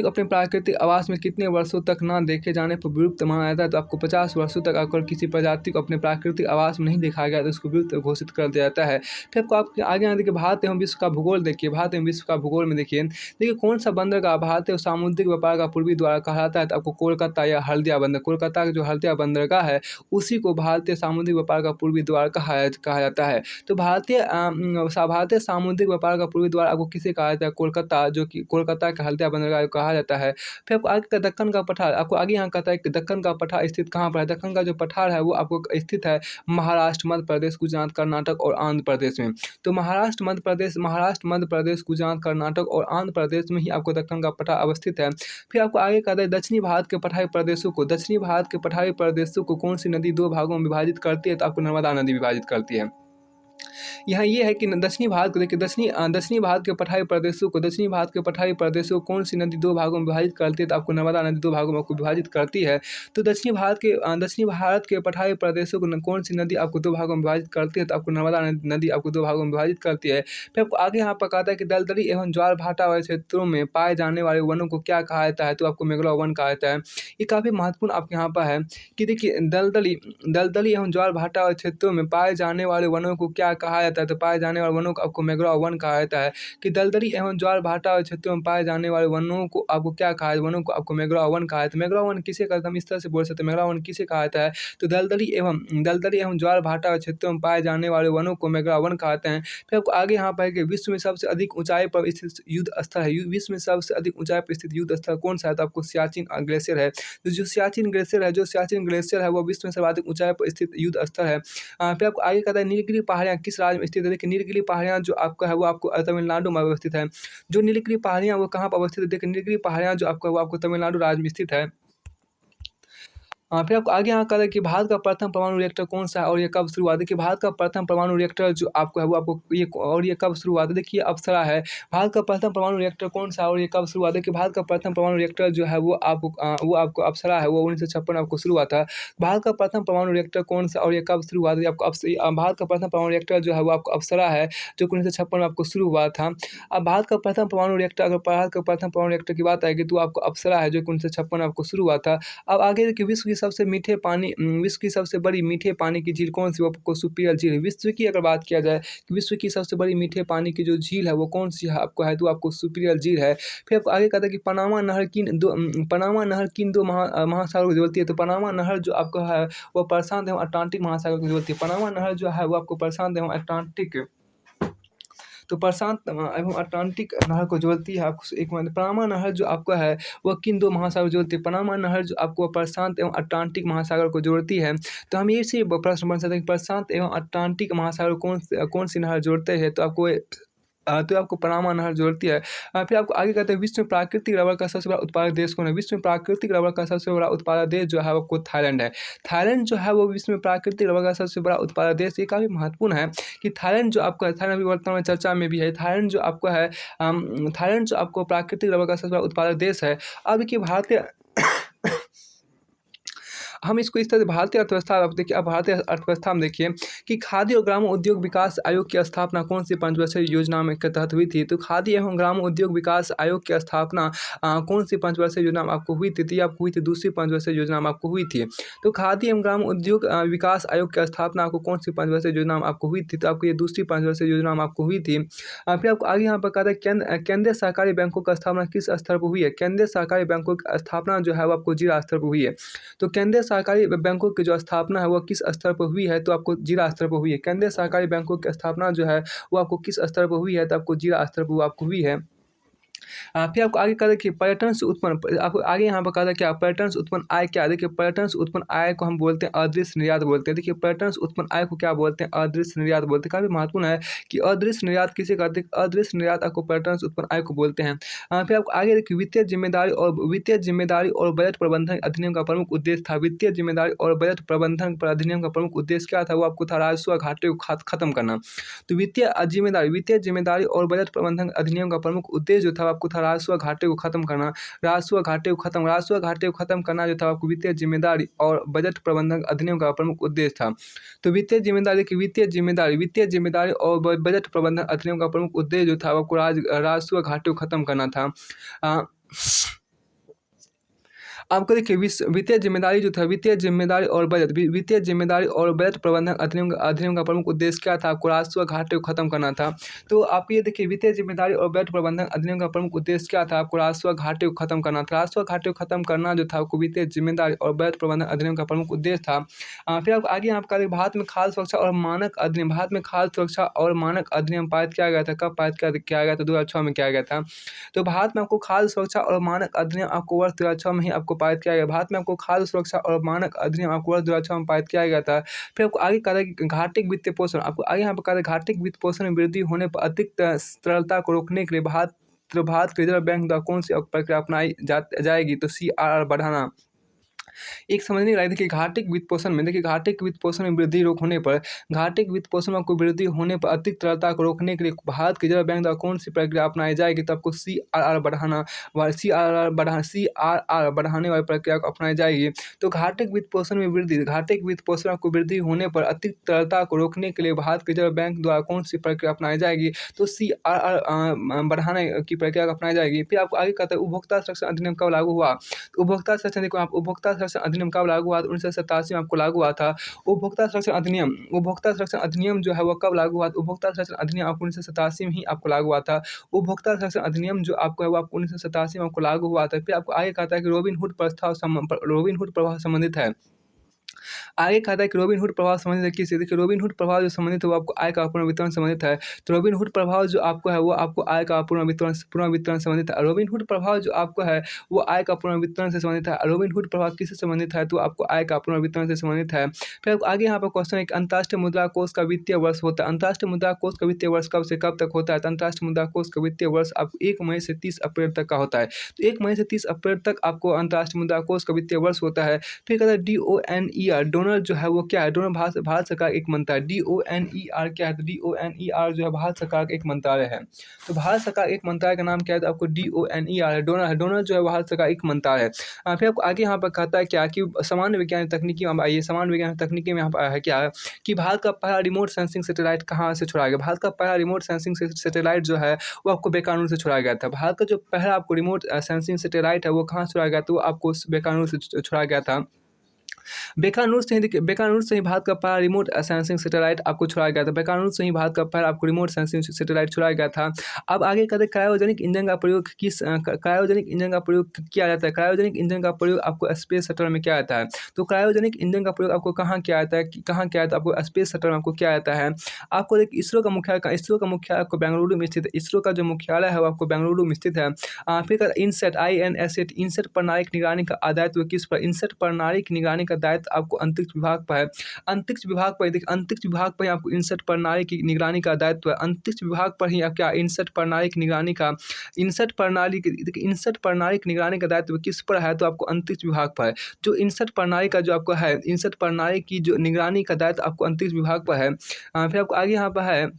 को अपने प्राकृतिक आवास में कितने वर्षों तक ना देखे जाने पर विलुप्त माना जाता है? तो आपको 50 वर्षों तक अगर किसी प्रजाति को अपने प्राकृतिक आवास में नहीं देखा गया तो उसको विलुप्त घोषित कर दिया जाता है। फिर आपको आपके आगे यहाँ देखिए भारत एवं विश्व का भूगोल में देखिए कौन सा बंदरगाह भारत एवं सामुद्रिक व्यापार का पूर्वी द्वार कहलाता है? तो आपको कोलकाता या हल्दिया बंदर, कोलकाता का जो हल्दिया बंदरगाह है उसी को भारतीय सामुद्रिक व्यापार का पूर्वी द्वार कहा जाता है। तो भारतीय सामुद्रिक व्यापार का पूर्वी द्वार आपको किसे कहा जाता है? कोलकाता, जो कि कोलकाता का हल्दिया बंदरगाह कहा जाता है। फिर आपको आगे का दक्कन का पठार, आपको आगे यहाँ कहता है कि दक्कन का पठार स्थित कहाँ पर है? दक्कन का जो पठार है वो आपको स्थित है महाराष्ट्र, मध्य प्रदेश, गुजरात, कर्नाटक और आंध्र प्रदेश में। तो महाराष्ट्र, मध्य प्रदेश, गुजरात, कर्नाटक और आंध्र प्रदेश में ही आपको दक्कन का पठार अवस्थित है। फिर आपको आगे कहता है दक्षिणी भारत के पठारी प्रदेशों को कौन सी नदी 2 भागों में विभाजित करती है? तो आपको नर्मदा नदी विभाजित करती है। यहाँ ये है कि दक्षिणी भारत को देखिए दक्षिणी भारत के पठारी प्रदेशों को कौन सी नदी 2 भागों में विभाजित करती है? तो आपको नर्मदा नदी 2 भागों में आपको विभाजित करती है। तो दक्षिणी भारत के पठारी प्रदेशों को कौन सी नदी आपको 2 भागों में विभाजित करती है? तो आपको नर्मदा नदी आपको 2 भागों में विभाजित करती है। फिर आपको आगे यहाँ पर कहता है कि दलदली एवं ज्वार भाटा वाले क्षेत्रों में पाए जाने वाले वनों को क्या कहा जाता है? तो आपको मैंग्रोव वन कहा जाता है। ये काफ़ी महत्वपूर्ण आपके यहाँ पर है कि देखिए दलदली एवं ज्वार भाटा वाले क्षेत्रों में पाए जाने वाले वनों को क्या कहा जाता है? तो पाए जाने वाले वनों को आपको मैंग्रोव वन कहा जाता है। कि दलदली एवं ज्वार भाटा वाले क्षेत्रों में पाए जाने वाले वनों को आपको क्या कहा है? वनों को आपको मैंग्रोव वन कहा जाता है। मैंग्रोव वन किसे कहते हैं? हम इस तरह से बोल सकते हैं मैंग्रोव वन किसे कहा जाता है? तो दलदली एवं ज्वार भाटा वाले क्षेत्रों में पाए जाने वाले वनों को मैंग्रोव वन कहते हैं। फिर आपको आगे यहाँ पर है कि विश्व में सबसे अधिक ऊंचाई पर स्थित युद्ध स्थल है। विश्व में सबसे अधिक ऊंचाई पर स्थित युद्ध स्थल कौन सा है? तो आपको सियाचिन ग्लेशियर है। तो जो सियाचिन ग्लेशियर है वो विश्व में सर्वाधिक ऊंचाई पर स्थित युद्ध स्थल है। फिर आपको आगे कहता है नीलगिरी पहाड़ियाँ किस राज्य में स्थित है? देखिए नीलगिरी पहाड़ियाँ जो आपका है वो आपको तमिलनाडु में अवस्थित है। जो नीलगिरी पहाड़ियाँ वो कहाँ पर अवस्थित है? देखिए नीलगिरी पहाड़ियाँ जो आपका वो आपको तमिलनाडु राज्य में स्थित है। फिर आपको आगे यहाँ कहा है कि भारत का प्रथम परमाणु रिएक्टर कौन-सा है और ये कब शुरू हुआ? देखिए भारत का प्रथम परमाणु रिएक्टर जो आपको है वो आपको ये कब शुरू हुआ था? देखिए अप्सरा है। भारत का प्रथम परमाणु रिएक्टर कौन-सा है और ये कब शुरू हुआ? देखिए भारत का प्रथम परमाणु रिएक्टर जो है वो आपको अप्सरा है, वो 1956 आपको शुरू हुआ था। भारत का प्रथम परमाणु रिएक्टर कौन-सा और ये कब शुरू हुआ? देखिए आपको भारत का प्रथम परमाणु रिएक्टर जो है वो आपको अप्सरा है, जो कि 1956 में आपको शुरू हुआ था। अब भारत का प्रथम परमाणु रिएक्टर अगर भारत का प्रथम परमाणु रिएक्टर की बात आएगी तो आपको अप्सरा है, जो कि 1956 में आपको शुरू हुआ था। अब आगे देखिए विश्व की सबसे बड़ी मीठे पानी की झील कौन-सी? वो आपको सुपीरियर झील है। विश्व की अगर बात किया जाए कि विश्व की सबसे बड़ी मीठे पानी की जो झील है वो कौन-सी है आपको है? तो आपको सुपीरियर झील है। फिर आपको आगे कहता है कि पनामा नहर किन 2 महासागरों को जोड़ती है? तो पनामा नहर जो आपको है वो प्रशांत एवं अटलांटिक महासागर को जोड़ती है। पनामा नहर जो है वो आपको प्रशांत एवं अटलांटिक एवं अटलांटिक नहर को जोड़ती है। आपको एक मिनट, पनामा नहर जो आपका है वह किन 2 महासागर को जोड़ती है? पनामा नहर जो आपको प्रशांत एवं अटलांटिक महासागर को जोड़ती है। तो हम ये से प्रश्न बन सकते हैं कि प्रशांत एवं अटलांटिक महासागर कौन सी नहर जोड़ते हैं? तो आपको पनामा नहर जोड़ती है। फिर आपको आगे कहते हैं विश्व में प्राकृतिक रबर का सबसे बड़ा उत्पादक देश कौन है? विश्व में प्राकृतिक रबर का सबसे बड़ा उत्पादक देश जो है वो आपको थाईलैंड है। थाईलैंड जो है वो विश्व में प्राकृतिक रबर का सबसे बड़ा उत्पादक देश, ये काफ़ी महत्वपूर्ण है कि थाईलैंड जो आपका है, थाईलैंड अभी वर्तमान में चर्चा में भी है। थाईलैंड जो आपको प्राकृतिक रबर का सबसे बड़ा उत्पादक देश है। अब देखिए भारतीय हम इसको इस तरह से भारतीय अर्थव्यवस्था, अब देखिए अब भारतीय अर्थव्यवस्था में देखिए कि खादी और ग्राम उद्योग विकास आयोग की स्थापना कौन सी पंचवर्षीय योजना में के तहत हुई थी? तो खादी एवं ग्राम उद्योग विकास आयोग की स्थापना कौन सी पंचवर्षीय योजना में आपको हुई थी? तो ये आपको हुई थी दूसरी पंचवर्षीय योजना में आपको हुई थी। तो खादी एवं ग्राम उद्योग विकास आयोग की स्थापना आपको कौन सी पंचवर्षीय योजना में आपको हुई थी? तो आपको ये दूसरी पंचवर्षीय योजना में आपको हुई थी। फिर आपको आगे यहाँ पर कहा था केंद्रीय सहकारी बैंकों की स्थापना किस स्तर पर हुई है? केंद्रीय सहकारी बैंकों की स्थापना जो है वो आपको जिला स्तर पर हुई है। तो केंद्रीय सहकारी बैंकों की जो स्थापना है वो किस स्तर पर हुई है? तो आपको जिला स्तर पर हुई है। केंद्रीय सहकारी बैंकों की स्थापना जो है वो आपको किस स्तर पर हुई है? तो आपको जिला स्तर पर वो आपको हुई है। फिर आपको आगे कहा था कि पर्यटन से उत्पन्न, आपको आगे यहाँ पर कहा था क्या पर्यटन से उत्पन्न आय क्या है? देखिए पर्यटन से उत्पन्न आय को हम बोलते हैं अदृश्य निर्यात बोलते हैं। देखिए पर्यटन से उत्पन्न आय को क्या बोलते हैं? अदृश्य निर्यात बोलते हैं। काफ़ी महत्वपूर्ण है कि अदृश्य निर्यात किसे कहते हैं? अदृश्य निर्यात आपको पर्यटन से उत्पन्न आय को बोलते हैं। फिर आपको आगे देखिए वित्तीय जिम्मेदारी और बजट प्रबंधन अधिनियम का प्रमुख उद्देश्य था। वित्तीय जिम्मेदारी और बजट प्रबंधन पर अधिनियम का प्रमुख उद्देश्य क्या था? वो आपको था राजस्व घाटे को खत्म करना। तो वित्तीय जिम्मेदारी और बजट प्रबंधन अधिनियम का प्रमुख उद्देश्य जो था आपको था राजस्व घाटे को खत्म करना। राजस्व घाटे को खत्म करना जो था आपको वित्तीय जिम्मेदारी और बजट प्रबंधन अधिनियम का प्रमुख उद्देश्य था। तो वित्तीय जिम्मेदारी और बजट प्रबंधन अधिनियम का प्रमुख उद्देश्य जो था आपको राजस्व घाटे को खत्म करना था। अ, आपको देखिए वित्तीय जिम्मेदारी जो था वित्तीय जिम्मेदारी और बजट प्रबंधन अधिनियम का प्रमुख उद्देश्य क्या था? आपको राजस्व घाटे को खत्म करना था। तो आपको ये देखिए वित्तीय जिम्मेदारी और बजट प्रबंधन अधिनियम का प्रमुख उद्देश्य क्या था? आपको राजस्व घाटे को खत्म करना था। राजस्व घाटे को खत्म करना जो था आपको वित्तीय जिम्मेदारी और बजट प्रबंधन अधिनियम का प्रमुख उद्देश्य था। फिर आप आगे आपका भारत में खाद्य सुरक्षा और मानक अधिनियम पारित किया गया था। कब पारित किया गया था? 2006 में किया गया था। तो भारत में आपको खाद्य सुरक्षा और मानक अधिनियम आपको वर्ष 2006 में ही आपको पारित किया गया। भारत में आपको खाद्य सुरक्षा और मानक अधिनियम आपको वर्ष 2006 में पारित किया गया था। फिर आपको आगे कहा था कि घाटिक वित्तीय पोषण, आपको आगे यहाँ पर कहा था घाटिक वित्त पोषण में वृद्धि होने पर अतिरिक्त तरलता को रोकने के लिए भारत रिजर्व बैंक द्वारा कौन सी प्रक्रिया अपनाई जाएगी? तो CRR बढ़ाना। एक समझने की देखिए घाटिक वित्त पोषण में वृद्धि होने पर अतिरिक्त तरलता को रोकने के लिए भारत के रिजर्व बैंक द्वारा कौन सी प्रक्रिया अपनाई जाएगी? तो आपको CRR बढ़ाने वाली प्रक्रिया को अपनाई जाएगी। तो घाटिक वित्त पोषण को वृद्धि होने पर अतिरिक्त तरलता को रोकने के लिए भारत के रिजर्व बैंक द्वारा कौन सी प्रक्रिया अपनाई जाएगी? तो CRR बढ़ाने की प्रक्रिया अपनाई जाएगी। फिर आपको आगे कहता है उपभोक्ता संरक्षण अधिनियम कब लागू हुआ? उपभोक्ता संरक्षण अधिनियम कब लागू हुआ? 1987 में आपको लागू हुआ था। उपभोक्ता संरक्षण अधिनियम जो है वो कब लागू हुआ? उपभोक्ता संरक्षण अधिनियम आपको 1987 में ही आपको लागू हुआ था। उपभोक्ता संरक्षण अधिनियम जो आपको है वो आपको 1987 में आपको लागू हुआ था। फिर आपको आगे कहता है कि रोबिन हुड प्रभाव संबंधित है। आगे कहता है कि रॉबिनहुड प्रभाव संबंधित है किससे? देखिए रॉबिनहुड प्रभाव जो संबंधित है वो आपको आय का पुनर्वितरण संबंधित है। तो रॉबिनहुड प्रभाव जो आपको है वो आपको आय का पुनर्वितरण संबंधित है। रॉबिनहुड प्रभाव जो आपको है वो आय का पुनर्वितरण से संबंधित है। रॉबिनहुड प्रभाव किससे संबंधित है? तो आपको आय का पुनर्वितरण से संबंधित है। फिर आपको आगे यहाँ पर क्वेश्चन है कि अंतर्राष्ट्रीय मुद्रा कोष का वित्तीय वर्ष होता है। अंतर्राष्ट्रीय मुद्रा कोष का वित्तीय वर्ष कब से कब तक होता है? तो अंतर्राष्ट्रीय मुद्रा कोष का वित्तीय वर्ष आपको 1 मई से 30 अप्रैल तक का होता है। तो 1 मई से 30 अप्रैल तक आपको अंतर्राष्ट्रीय मुद्रा कोष का वित्तीय वर्ष होता है। फिर कहता है DONER डोनर जो है वो क्या है? डोनर भारत सरकार एक मंत्रालय। DONER क्या है? तो DONER जो है भारत सरकार का एक मंत्रालय है। तो भारत सरकार एक मंत्रालय का नाम क्या है? तो आपको DONER है, डोनर है। डोनर जो है भारत सरकार एक मंत्रालय है। फिर आपको आगे यहाँ पर कहता है क्या कि सामान्य विज्ञान तकनीकी में आइए, सामान्य विज्ञान तकनीकी में यहाँ पर है क्या है कि भारत का पहला रिमोट सेंसिंग सैटेलाइट कहाँ से छोड़ा गया? भारत का पहला रिमोट सेंसिंग सैटेलाइट जो है वो आपको बीकानेर से छोड़ा गया था। भारत का जो पहला आपको रिमोट सेंसिंग सैटेलाइट है वो कहाँ से छोड़ा गया? तो वो आपको बीकानेर से छोड़ा गया था। बीकानेर से ही देखिए, बीकानेर से ही भारत का पहला रिमोट सेंसिंग सैटेलाइट आपको छोड़ा गया था। बीकानेर से ही भारत का पहला आपको रिमोट सेंसिंग सैटेलाइट छोड़ा गया था। अब आगे कहते हैं क्रायोजेनिक इंजन का प्रयोग क्रायोजेनिक इंजन का प्रयोग किया जाता है। क्रायोजेनिक इंजन का प्रयोग आपको स्पेस शटल में किया जाता है। तो क्रायोजेनिक इंजन का प्रयोग आपको कहाँ किया जाता है? कहाँ किया जाता है? आपको स्पेस शटल में आपको किया जाता है। आपको देखिए इसरो का मुख्यालय आपको बेंगलुरु में स्थित है। इसरो का जो मुख्यालय है वो आपको बेंगलुरु में स्थित है। फिर इनसेट INSET इनसेट प्रणाली की निगरानी का दायित्व किस पर? इनसेट प्रणाली की निगरानी का दायित्व आपको अंतरिक्ष विभाग पर है। अंतरिक्ष विभाग पर देखिए, अंतरिक्ष विभाग पर ही आपको इनसेट प्रणाली की निगरानी का दायित्व है। अंतरिक्ष विभाग पर ही आप क्या इनसेट प्रणाली की निगरानी का इनसेट प्रणाली की निगरानी का दायित्व किस पर है? तो आपको अंतरिक्ष विभाग पर है। जो इनसेट प्रणाली का जो आपको है, इनसेट प्रणाली की जो निगरानी का दायित्व आपको अंतरिक्ष विभाग पर है। फिर आपको आगे यहाँ पर है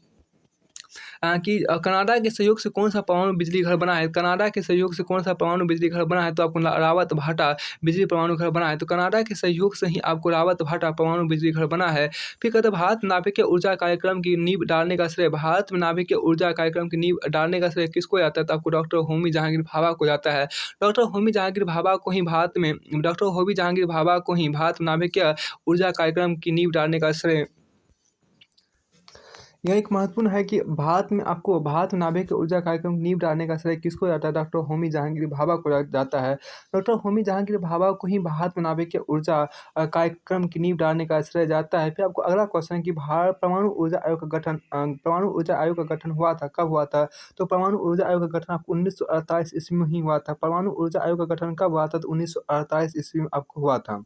कि कनाडा के सहयोग से कौन सा परमाणु बिजली घर बना है? कनाडा के सहयोग से कौन सा परमाणु बिजली घर बना है? तो आपको रावत भाटा बिजली परमाणु घर बना है। तो कनाडा के सहयोग से ही आपको रावत भाटा परमाणु बिजली घर बना है। फिर कहते हैं भारत नाभिकीय ऊर्जा कार्यक्रम की नींव डालने का श्रेय, भारत में नाभिकीय ऊर्जा कार्यक्रम की नींव डालने का श्रेय किसको जाता है? तो आपको डॉक्टर होमी जहांगीर भाभा को जाता है। डॉक्टर होमी जहांगीर भाभा को ही भारत में नाभिकीय ऊर्जा कार्यक्रम की नींव डालने का श्रेय। यह एक महत्वपूर्ण है कि भारत में नाभिक ऊर्जा कार्यक्रम की नींव डालने का श्रेय किसको जाता है? डॉक्टर होमी जहांगीर भाभा को जाता है। डॉक्टर होमी जहांगीर भाभा को ही भारत में नाभिकीय ऊर्जा कार्यक्रम की नींव डालने का श्रेय जाता है। फिर आपको अगला क्वेश्चन है कि भारत परमाणु ऊर्जा आयोग का गठन हुआ था, कब हुआ था? तो परमाणु ऊर्जा आयोग का गठन आपको 1948 ईस्वी में ही हुआ था। परमाणु ऊर्जा आयोग का गठन कब हुआ था? तो 1948 ईस्वी में आपको हुआ था।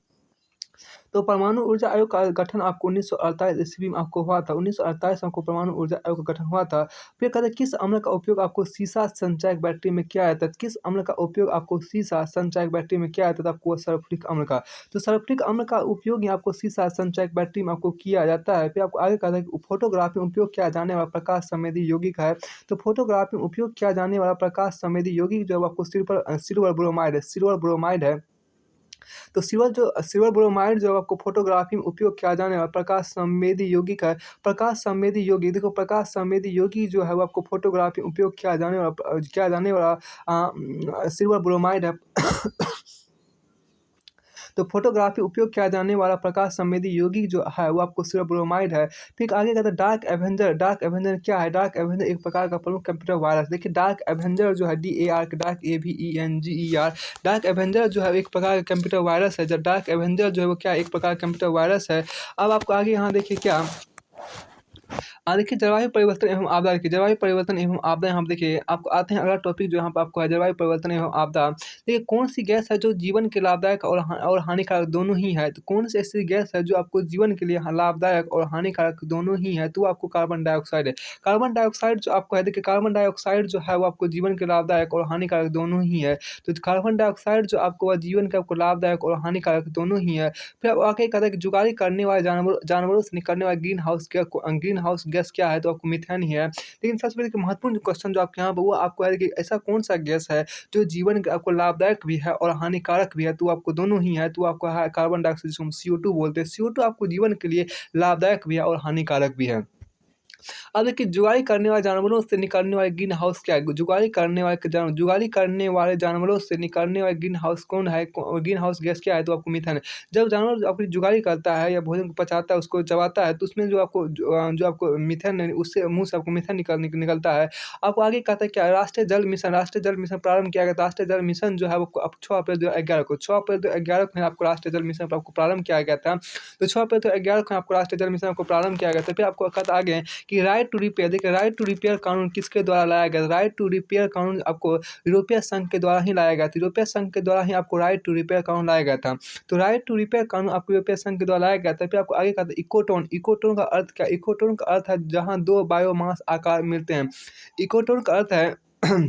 तो परमाणु ऊर्जा आयोग का गठन आपको 1948 ईस्वी में आपको हुआ था। 1948 में आपको परमाणु ऊर्जा आयोग का गठन हुआ था। फिर कहते हैं किस अम्ल का उपयोग आपको सीसा संचायक बैटरी में किया जाता है? किस अम्ल का उपयोग आपको सीसा संचायक बैटरी में किया जाता है? तो आपको सल्फ्यूरिक अम्ल का। तो सल्फ्यूरिक अम्ल का उपयोग ही आपको सीसा संचायक बैटरी में आपको किया जाता है। फिर आपको आगे कहता है कि फोटोग्राफी में उपयोग किया जाने वाला प्रकाश संवेदी यौगिक है। तो फोटोग्राफी में उपयोग किया जाने वाला प्रकाश संवेदी यौगिक जो है वो आपको सिल्वर ब्रोमाइड है। तो सिल्वर ब्रोमाइड जो आपको फोटोग्राफी में उपयोग किया जाने वाला प्रकाश संवेदी यौगिक है। प्रकाश संवेदी यौगिक देखो, प्रकाश संवेदी यौगिक जो है वो आपको फोटोग्राफी में उपयोग किया जाने वाला सिल्वर ब्रोमाइड है। तो फोटोग्राफी उपयोग किया जाने वाला प्रकाश संवेदी यौगिक जो है वो आपको सिल्वर ब्रोमाइड है। फिर आगे कहते हैं डार्क एवेंजर क्या है? डार्क एवेंजर एक प्रकार का प्रमुख कंप्यूटर वायरस। देखिए डार्क एवेंजर जो है डार्क AVENGER डार्क एवेंजर जो है एक प्रकार का कंप्यूटर वायरस है। जब डार्क एवेंजर जो है वो क्या एक प्रकार का कंप्यूटर वायरस है। अब आपको आगे यहाँ देखिए क्या देखिए जलवायु परिवर्तन एवं आपदा। देखिए जलवायु परिवर्तन एवं आपदा, यहाँ पे देखिए आपको आते हैं अगला टॉपिक जो यहाँ पे आपको है जलवायु परिवर्तन एवं आपदा। देखिए कौन सी गैस है जो जीवन के लाभदायक और हानिकारक दोनों ही है? तो कौन सी ऐसी गैस है जो आपको जीवन के लिए लाभदायक और हानिकारक दोनों ही है? तो आपको कार्बन डाइऑक्साइड है। कार्बन डाइऑक्साइड जो आपको है, देखिए कार्बन डाइऑक्साइड जो है वो आपको जीवन के लाभदायक और हानिकारक दोनों ही है। तो कार्बन डाइऑक्साइड जो आपको जीवन के आपको लाभदायक और हानिकारक दोनों ही है। फिर अब आगे कहता है कि जुगाली करने वाले जानवरों से निकलने वाले ग्रीन हाउस गैस क्या है? तो आपको मीथेन ही है। लेकिन सबसे पहले महत्वपूर्ण क्वेश्चन जो आपके यहाँ पर वो आपको है कि ऐसा कौन सा गैस है जो जीवन के आपको लाभदायक भी है और हानिकारक भी है? तो आपको दोनों ही है। तो आपको है कार्बन डाइऑक्साइड जिसको हम CO2 बोलते हैं। CO2 आपको जीवन के लिए लाभदायक भी है और हानिकारक भी है। अब देखिए जुगाली करने वाले जानवरों से निकलने वाले ग्रीन हाउस क्या है? जुगाली करने वाले जानवरों से निकलने वाले ग्रीन हाउस कौन है? ग्रीन हाउस गैस क्या है? तो आपको मीथेन है। जब जानवर अपनी जुगाली करता है या भोजन को पचाता है, उसको चबाता है, तो उसमें जो आपको मीथेन है, उससे मुँह से आपको मीथेन निकलता है। आपको आगे कहता है क्या? राष्ट्रीय जल मिशन प्रारंभ किया गया था। राष्ट्रीय जल मिशन जो है वो 6 अप्रैल 2011 को 6 अप्रैल 2011 को आपको राष्ट्रीय जल मिशन आपको प्रारंभ किया गया था। तो 6 अप्रैल 2011 को आपको राष्ट्रीय जल मिशन आपको प्रारंभ किया गया था। फिर आपको कहता आगे कि राइट टू रिपेयर, देखिए राइट टू रिपेयर कानून किसके द्वारा लाया गया? राइट टू रिपेयर कानून आपको यूरोपीय संघ के द्वारा ही लाया गया था। यूरोपीय संघ के द्वारा ही आपको राइट टू रिपेयर कानून लाया गया था। तो राइट टू रिपेयर कानून आपको यूरोपीय संघ के द्वारा लाया गया था। फिर आपको आगे कहता है इकोटोन। इकोटोन का अर्थ क्या? इकोटोन का अर्थ है जहाँ 2 बायोमास आकार मिलते हैं। इकोटोन का अर्थ है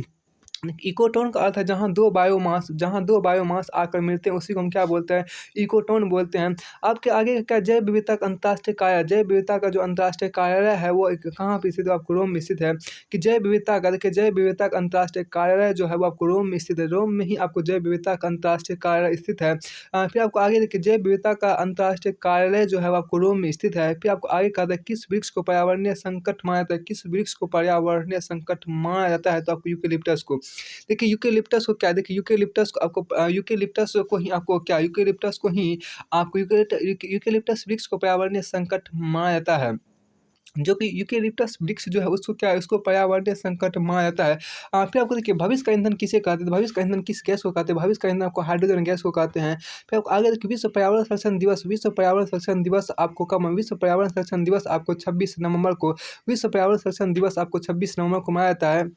इकोटोन का अर्थ है जहाँ दो बायोमास आकर मिलते हैं, उसी को हम क्या बोलते हैं? इकोटोन बोलते हैं। आपके आगे क्या? जैव विविधता का अंतर्राष्ट्रीय कार्यालय। जैव विविधता का जो अंतर्राष्ट्रीय कार्यालय है वो कहाँ पे स्थित है? आपको रोम में स्थित है। कि जैव विविधता का, देखिए जैव विविधता का अंतर्राष्ट्रीय कार्यालय जो है वो आपको रोम में स्थित है। रोम में ही आपको जैव विविधता का अंतर्राष्ट्रीय कार्यालय स्थित है। फिर आपको आगे देखिए जैव विविधता का अंतर्राष्ट्रीय कार्यालय जो है वो आपको रोम में स्थित है। फिर आपको आगे कहता है किस वृक्ष को पर्यावरणीय संकट माना जाता है? किस वृक्ष को पर्यावरणीय संकट माना जाता है? तो आपको यूकेलिप्टस को। देखिए यूकेलिप्टस को क्या? देखिए यूकेलिप्टस को आपको यूकेलिप्टस को ही आपको क्या? यूकेलिप्टस को ही आपको यूकेलिप्टस वृक्ष को पर्यावरणीय संकट माना जाता है। जो कि यूकेलिप्टस वृक्ष जो है उसको क्या है? उसको पर्यावरणीय संकट माना जाता है। फिर आपको देखिए भविष्य का ईंधन किसे कहते हैं? तो भविष्य का ईंधन किस गैस को कहते हैं? भविष्य का ईंधन आपको हाइड्रोजन गैस को कहते हैं। फिर आपको आगे देखिए विश्व पर्यावरण संरक्षण दिवस। विश्व पर्यावरण संरक्षण दिवस आपको कब? विश्व पर्यावरण संरक्षण दिवस आपको 26 नवंबर को। विश्व पर्यावरण संरक्षण दिवस आपको 26 नवंबर को मनाया जाता है।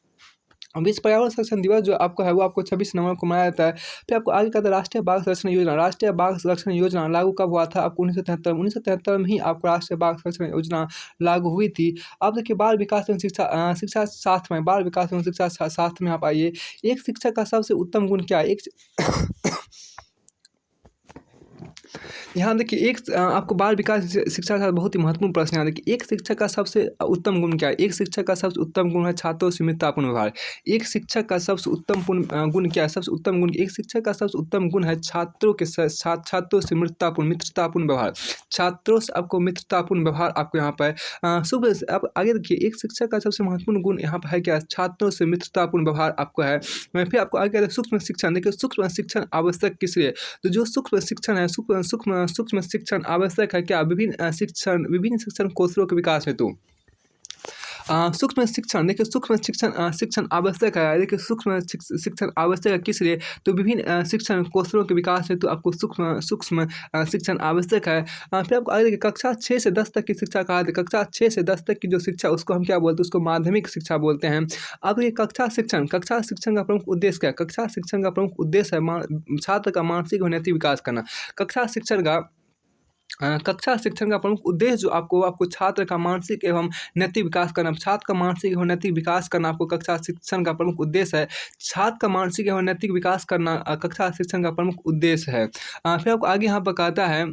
विश्व पर्यावरण संरक्षण दिवस जो आपका है वो आपको 26 नवंबर को मनाया जाता है। फिर आपको आगे कहता है राष्ट्रीय बाघ संरक्षण योजना। राष्ट्रीय बाघ संरक्षण योजना लागू कब हुआ था? आपको 1973 में ही आपको राष्ट्रीय बाघ संरक्षण योजना लागू हुई थी। अब देखिए बाल विकास एवं शिक्षा शास्त्र में, बाल विकास एवं शिक्षा शास्त्र में आप आइए। एक शिक्षक का सबसे उत्तम गुण क्या है? यहाँ देखिए आपको बाल विकास शिक्षा का बहुत ही महत्वपूर्ण प्रश्न है। यहाँ देखिए एक शिक्षक का सबसे उत्तम गुण क्या है? एक शिक्षक का सबसे उत्तम गुण है छात्रों से मित्रतापूर्ण व्यवहार। एक शिक्षक का सबसे उत्तम गुण क्या है? सबसे उत्तम गुण, एक शिक्षक का सबसे उत्तम गुण है छात्रों से मित्रतापूर्ण व्यवहार। छात्रों से आपको मित्रतापूर्ण व्यवहार आपको यहाँ पर शुभ। अब आगे देखिए एक शिक्षक का सबसे महत्वपूर्ण गुण यहाँ पर है क्या? छात्रों से मित्रतापूर्ण व्यवहार आपको है। फिर आपको आगे सूक्ष्म शिक्षण। देखिए सूक्ष्म शिक्षण आवश्यक किस लिए? तो जो सूक्ष्म शिक्षण है, सूक्ष्म शिक्षण आवश्यक है क्या? विभिन्न शिक्षण कौशलों के विकास हेतु। सूक्ष्म शिक्षण, देखिए सूक्ष्म शिक्षण आवश्यक है। देखिए सूक्ष्म शिक्षण आवश्यक है किस लिए? तो विभिन्न शिक्षण कौशलों के विकास हेतु आपको सूक्ष्म शिक्षण आवश्यक है। फिर आपको आगे देखिए कक्षा 6 से 10 तक की शिक्षा कहा जाता है। कक्षा 6 से 10 तक की जो शिक्षा उसको हम क्या बोलते हैं? उसको माध्यमिक शिक्षा बोलते हैं। अब ये कक्षा शिक्षण का प्रमुख उद्देश्य क्या है? कक्षा शिक्षण का प्रमुख उद्देश्य है छात्र का मानसिक और नैतिक विकास करना। कक्षा शिक्षण का प्रमुख उद्देश्य जो आपको छात्र का मानसिक एवं नैतिक विकास करना। छात्र का मानसिक एवं नैतिक विकास करना आपको कक्षा शिक्षण का प्रमुख उद्देश्य है। छात्र का मानसिक एवं नैतिक विकास करना कक्षा शिक्षण का प्रमुख उद्देश्य है। फिर आपको आगे यहाँ पर कहता है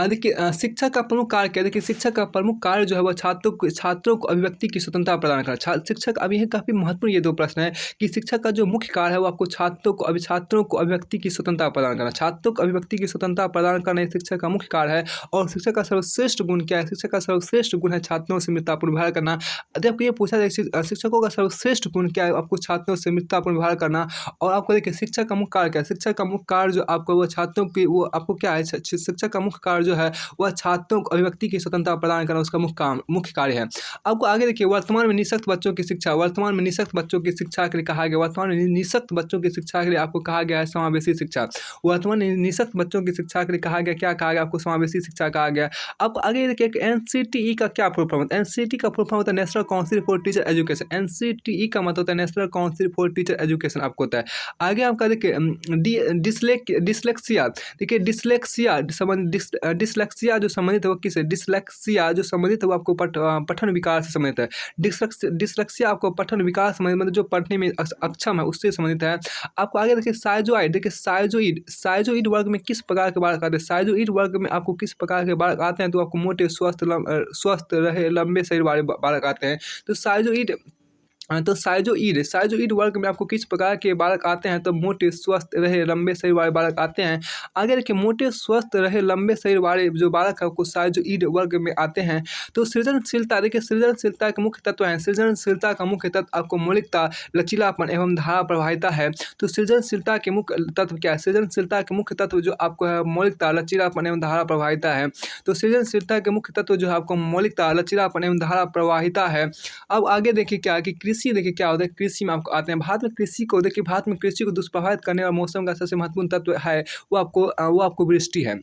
देखिए शिक्षा का प्रमुख कार्य क्या है? देखिए शिक्षा का प्रमुख कार्य जो है वह छात्रों को अभिव्यक्ति की स्वतंत्रता प्रदान करना। शिक्षक अब यह काफ़ी महत्वपूर्ण ये 2 प्रश्न है कि शिक्षक का जो मुख्य कार्य है वो आपको छात्रों को अभिव्यक्ति की स्वतंत्रता प्रदान करना। छात्रों को अभिव्यक्ति की स्वतंत्रता प्रदान करना ये शिक्षक का मुख्य कार्य है। और शिक्षक का सर्वश्रेष्ठ गुण क्या है? शिक्षक का सर्वश्रेष्ठ गुण है छात्रों से मित्रतापूर्ण व्यवहार करना। यदि आपको ये पूछा जाए शिक्षकों का सर्वश्रेष्ठ गुण क्या है? आपको छात्रों से मित्रतापूर्ण व्यवहार करना। और आपको देखिए शिक्षक का मुख्य कार्य क्या है? शिक्षक का मुख्य कार्य जो आपको वो छात्रों की वो आपको क्या है? शिक्षक का मुख्य कार्य जो है वह छात्रों को अभिव्यक्ति की स्वतंत्रता प्रदान करना उसका मुख्य कार्य है। आपको आगे देखिए वर्तमान में निःशक्त बच्चों की शिक्षा। वर्तमान में निःशक्त बच्चों की शिक्षा के लिए कहा गया, वर्तमान में निःशक्त बच्चों की शिक्षा के लिए आपको कहा गया है समावेशी शिक्षा। वर्तमान में निःशक्त बच्चों की शिक्षा के लिए कहा गया, क्या कहा गया? आपको समावेशी शिक्षा कहा गया। आपको आगे देखिए NCTE का क्या फुल फॉर्म होता है? NCTE का फुल फॉर्म होता है national council for teacher education. NCTE का मतलब होता है national council for teacher education आपको होता है। आगे आपका देखिए डिसलेक्सिया। देखिए डिसलेक्सिया जो संबंधित है वो किस है? डिसलेक्सिया जो संबंधित है वो आपको पठन विकास से संबंधित है। डिसलेक्सिया आपको पठन विकास संबंधित, मतलब जो पढ़ने में अक्षम है उससे संबंधित है। आपको आगे देखिए साइजोइड। देखिए साइजोइड वर्ग में किस प्रकार के बालक आते हैं? साइजोइड वर्ग में आपको किस प्रकार के बालक आते हैं? तो आपको मोटे स्वस्थ रहे लंबे शरीर वाले बालक आते हैं। तो साइजोइड तो साइज़ोइड वर्ग में आपको किस प्रकार के बालक आते हैं? तो मोटे, स्वस्थ रहे, लंबे शरीर वाले बालक आते हैं। आगे देखिए, मोटे, स्वस्थ रहे, लंबे शरीर वाले जो बालक है आपको साइज़ोइड वर्ग में आते हैं। तो सृजनशीलता, देखिए सृजनशीलता के मुख्य तत्व हैं। सृजनशीलता का मुख्य तत्व आपको मौलिकता, लचीलापन एवं धारा प्रवाहिता है। तो सृजनशीलता के मुख्य तत्व क्या है? सृजनशीलता के मुख्य तत्व जो आपको है मौलिकता, लचीलापन एवं धारा प्रवाहिता है। तो सृजनशीलता के मुख्य तत्व जो है आपको मौलिकता, लचीलापन एवं धारा प्रवाहिता है। अब आगे देखिए क्या है कि कृषि, देखिए क्या होता है, कृषि में आपको आते हैं। भारत में कृषि को देखिए, भारत में कृषि को दुष्प्रभावित करने वाला मौसम का सबसे महत्वपूर्ण तत्व है, वो आपको वृष्टि है।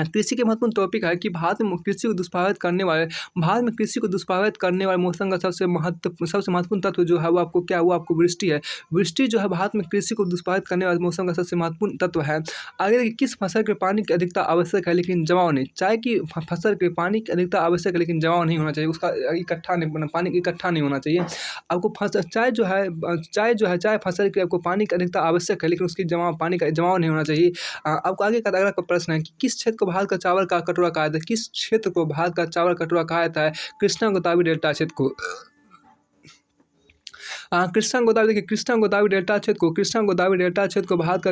कृषि के महत्वपूर्ण टॉपिक है कि भारत में कृषि को दुष्प्रभावित करने वाले मौसम का सबसे महत्वपूर्ण तत्व जो है वो आपको क्या है, वो आपको वृष्टि है। वृष्टि जो है भारत में कृषि को दुष्प्रभावित करने वाले मौसम का सबसे महत्वपूर्ण तत्व है। आगे देखिए, किस फसल के पानी की अधिकता आवश्यक है लेकिन जमाव नहीं? चाय की फसल के पानी की अधिकता आवश्यक है लेकिन जमाव नहीं होना चाहिए, उसका इकट्ठा नहीं, पानी इकट्ठा नहीं होना चाहिए। आपको फसल, चाय फसल के आपको पानी की अधिकता आवश्यक है लेकिन उसकी पानी का जमाव नहीं होना चाहिए। आपको आगे का अगला प्रश्न है कि किस क्षेत्र को भारत का चावल का कटोरा कहा जाता है? किस क्षेत्र को भारत का चावल कटोरा कहा जाता है? कृष्णा गोदावरी डेल्टा क्षेत्र को। कृष्णा गोदावरी, देखिए कृष्णा गोदावरी डेल्टा क्षेत्र को भारत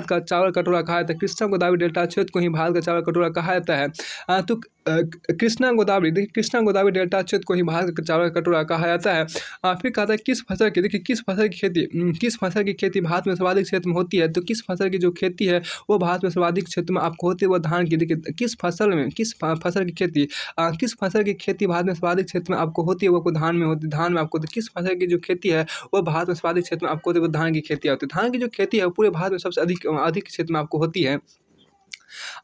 का चावल कटोरा कहा जाता है। कृष्णा गोदावरी डेल्टा क्षेत्र को ही भारत का चावल कटोरा कहा जाता है। तो कृष्णा गोदावरी, देखिए कृष्णा गोदावरी डेल्टा क्षेत्र को ही भारत का चावल कटोरा कहा जाता है। फिर कहता है किस फसल की, देखिए किस फसल की खेती भारत में सर्वाधिक क्षेत्र में होती है? तो किस फसल की जो खेती है वो भारत में सर्वाधिक क्षेत्र में आपको होती है, वो धान की। देखिए किस फसल की खेती भारत में सर्वाधिक क्षेत्र में आपको होती है, वो आपको धान में होती है। धान में आपको किस फसल की जो खेती है वो भारत में सर्वाधिक क्षेत्र में आपको होती है, वो धान की खेती होती है। धान की जो खेती है वो पूरे भारत में सबसे अधिक क्षेत्र में आपको होती है।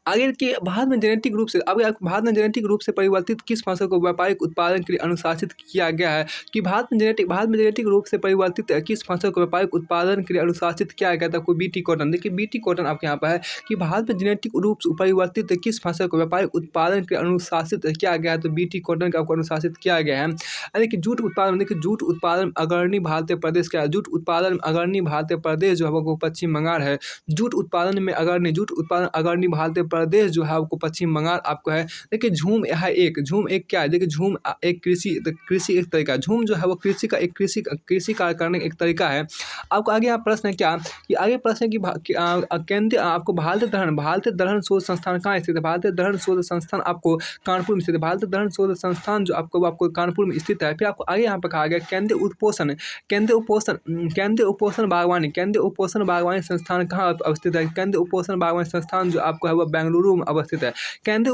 आगे कि भारत में जेनेटिक रूप से परिवर्तित किस फसल को व्यापारिक उत्पादन के लिए अनुशासित किया गया है? कि भारत में जेनेटिक रूप से परिवर्तित किस फसल को व्यापारिक उत्पादन के लिए अनुशासित किया गया था? कोई बीटी कॉटन। देखिए बीटी कॉटन आपके यहाँ पर है कि भारत में जेनेटिक रूप से परिवर्तित किस फसल को व्यापारिक उत्पादन के लिए अनुशासित किया गया है? तो बीटी कॉटन का आपको अनुशासित किया गया है। देखिए जूट उत्पादन, देखिए जूट उत्पादन अग्रणी भारतीय प्रदेश क्या है? जूट उत्पादन अग्रणी भारतीय प्रदेश जो है वो पश्चिम बंगाल है। जूट उत्पादन अग्रणी भारतीय प्रदेश जो है आपको पश्चिम बंगाल आपको है। देखिए झूम एक क्या है? देखिए झूम एक कृषि एक तरीका है। झूम जो है वो कृषि कार्य करने का एक तरीका है। आपको आगे यहाँ प्रश्न है क्या कि आगे प्रश्न है कि केंद्रीय आपको भारतीय दलहन शोध संस्थान कहाँ स्थित है? भारतीय दलहन शोध संस्थान आपको कानपुर में स्थित है। भारतीय दलहन शोध संस्थान जो आपको कानपुर में स्थित है। फिर आपको आगे यहाँ पर कहा गया केंद्रीय उपोषण बागवानी संस्थान कहाँ अवस्थित है? केंद्रीय उपोषण बागवानी संस्थान जो आपको है वो बेंगलुरु में अवस्थित है। केंद्रीय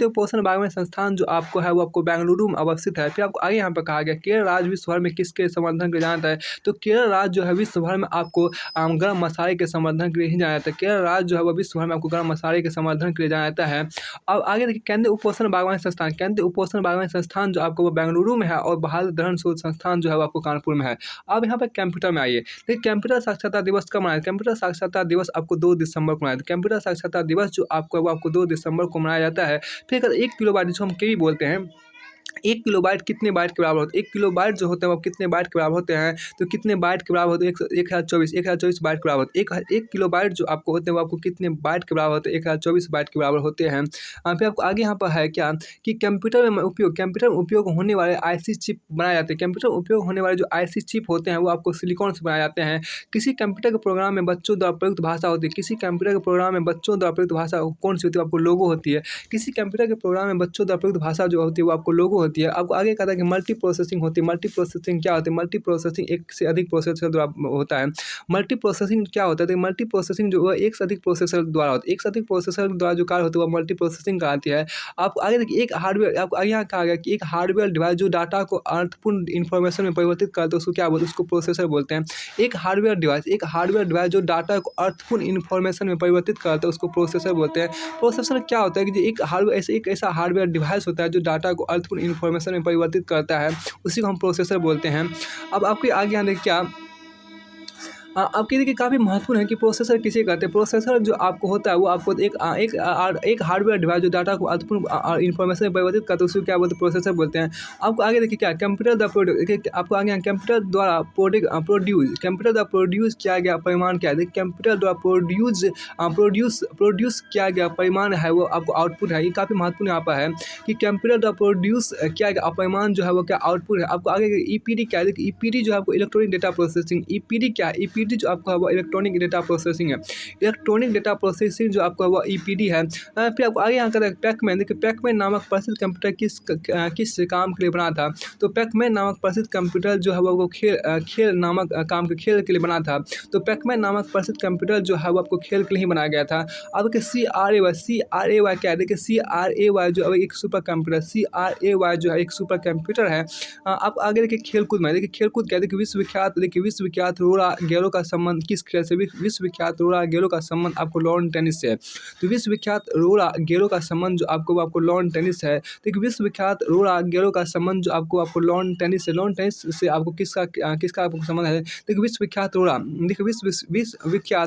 उपोषण बागवानी संस्थान जो आपको है वो आपको बेंगलुरु में अवस्थित है। फिर आपको आगे यहाँ पर कहा गया केरल राज्य विश्व भर में किसके संवर्धन के लिए जाना जाता है? तो केरल राज्य जो है विश्व भर में आपको गर्म मसाले के संवर्धन के लिए ही जाना जाता है। केरल राज्य जो है वो विश्व भर में आपको गर्म मसाले के संवर्धन के लिए जाना जाता है। अब आगे देखिए केंद्रीय उपोषण बागवानी संस्थान जो आपको वो बेंगलुरु में है और भारत दलहन शोध संस्थान जो है वो आपको कानपुर में है। अब यहाँ पर कंप्यूटर में आइए। देखिए कंप्यूटर साक्षरता दिवस कब मनाया? कंप्यूटर साक्षरता दिवस आपको 2 दिसंबर को मनाया था। कंप्यूटर साक्षरता दिवस जो आपको है वो आपको 2 दिसंबर को मनाया जाता है। फिर 1 किलोबाइट जिसको हम केबी बोलते हैं, 1 किलोबाइट कितने बाइट के बराबर होते हैं? 1 किलोबाइट जो होते हैं वो कितने बाइट के बराबर होते हैं? तो कितने बाइट के बराबर होते हैं? 1024 बाइट के बराबर होते हैं। 1 किलोबाइट जो आपको होते हैं वो आपको कितने बाइट के बराबर होते हैं? 1024 बाइट के बराबर होते हैं। फिर आपको आगे यहाँ पर है क्या कि कंप्यूटर में उपयोग होने वाले आईसी चिप बनाए जाते हैं। कंप्यूटर में उपयोग होने वाले जो आईसी चिप होते हैं वो आपको सिलिकॉन से बनाए जाते हैं। किसी कंप्यूटर के प्रोग्राम में बच्चों द्वारा प्रयुक्त भाषा होती है। किसी कंप्यूटर के प्रोग्राम में बच्चों द्वारा प्रयुक्त भाषा कौन सी होती है? आपको लोगो होती है। किसी कंप्यूटर के प्रोग्राम में बच्चों द्वारा प्रयुक्त भाषा जो होती है वो आपको लोगो होती है। आपको आगे कहता है कि मल्टी प्रोसेसिंग होती है। मल्टी प्रोसेसिंग क्या होती है? मल्टी प्रोसेसिंग एक से अधिक प्रोसेसर द्वारा होता है। मल्टी प्रोसेसिंग क्या होता है? तो मल्टी प्रोसेसिंग जो है एक से अधिक प्रोसेसर द्वारा होता है। एक से अधिक प्रोसेसर द्वारा जो कार्य होता है वो मल्टी प्रोसेसिंग कहलाती है। आपको आगे देखिए एक हार्डवेयर, आपको आगे यहाँ कहा गया कि एक हार्डवेयर डिवाइस जो डाटा को अर्थपूर्ण इन्फॉर्मेशन में परिवर्तित करते हैं उसको क्या बोलते हैं? उसको प्रोसेसर बोलते हैं। एक हार्डवेयर डिवाइस जो डाटा को अर्थपूर्ण इन्फॉर्मेशन में परिवर्तित करता है उसको प्रोसेसर बोलते हैं। प्रोसेसर क्या होता है कि जो एक ऐसा हार्डवेयर डिवाइस होता है जो डाटा को अर्थपूर्ण इन्फॉर्मेशन में परिवर्तित करता है, उसी को हम प्रोसेसर बोलते हैं। अब आपके आगे यहाँ देखिए क्या आपके देखिए काफ़ी महत्वपूर्ण है कि प्रोसेसर किसे कहते हैं। प्रोसेसर जो आपको होता है वो आपको एक हार्डवेयर डिवाइस जो डाटा को अर्थपूर्ण इन्फॉर्मेशन में परिवर्तित करते हैं, उसको क्या बोलते हैं, प्रोसेसर बोलते हैं। आपको आगे देखिए क्या है, कंप्यूटर द प्रोड्यू देखिए आपको आगे यहाँ कंप्यूटर द्वारा प्रोड्यूस किया गया परिमाण क्या है। देखिए कंप्यूटर द्वारा प्रोड्यूस किया गया परिमाण है वो आपको आउटपुट है। ये काफ़ी महत्वपूर्ण यहाँ पर है कि कंप्यूटर द्वारा प्रोड्यूस किया गया परिमाण जो है वो क्या आउटपुट है। आपको आगे ईपीडी क्या है। देखिए ईपीडी जो है आपको इलेक्ट्रॉनिक डेटा प्रोसेसिंग, ईपीडी क्या है, ईपीडी जो आपको है वो इलेक्ट्रॉनिक डेटा प्रोसेसिंग है। इलेक्ट्रॉनिक डेटा प्रोसेसिंग जो आपको है वो ईपीडी है। फिर आपको आगे यहाँ कहता है पैकमैन। देखिए पैकमैन नामक प्रसिद्ध कंप्यूटर किस काम के लिए बना था। तो पैकमैन नामक प्रसिद्ध कंप्यूटर जो है वो खेल नामक काम के खेल के लिए बना था। तो पैकमैन नामक प्रसिद्ध कंप्यूटर जो है वो आपको खेल के लिए ही बनाया गया था। अब के CRAY क्या है। देखिए CRAY जो है एक सुपर कंप्यूटर, CRAY जो है एक सुपर कंप्यूटर है। आप आगे देखिए खेलकूद में, देखिए खेलकूद क्या है। देखिए विश्वविख्यात रोरा गेरो का संबंध किस खेल से। विश्वविख्यात रोरा गेरो का संबंध आपको लॉन टेनिस से है। तो विश्वविख्यात रोरा गेरो का संबंध जो आपको लॉन टेनिस है। देखिए विश्वविख्यात रोरा गेरो का संबंध जो आपको लॉन टेनिस से आपको किसका आपको संबंध है। देखिए विश्वविख्यात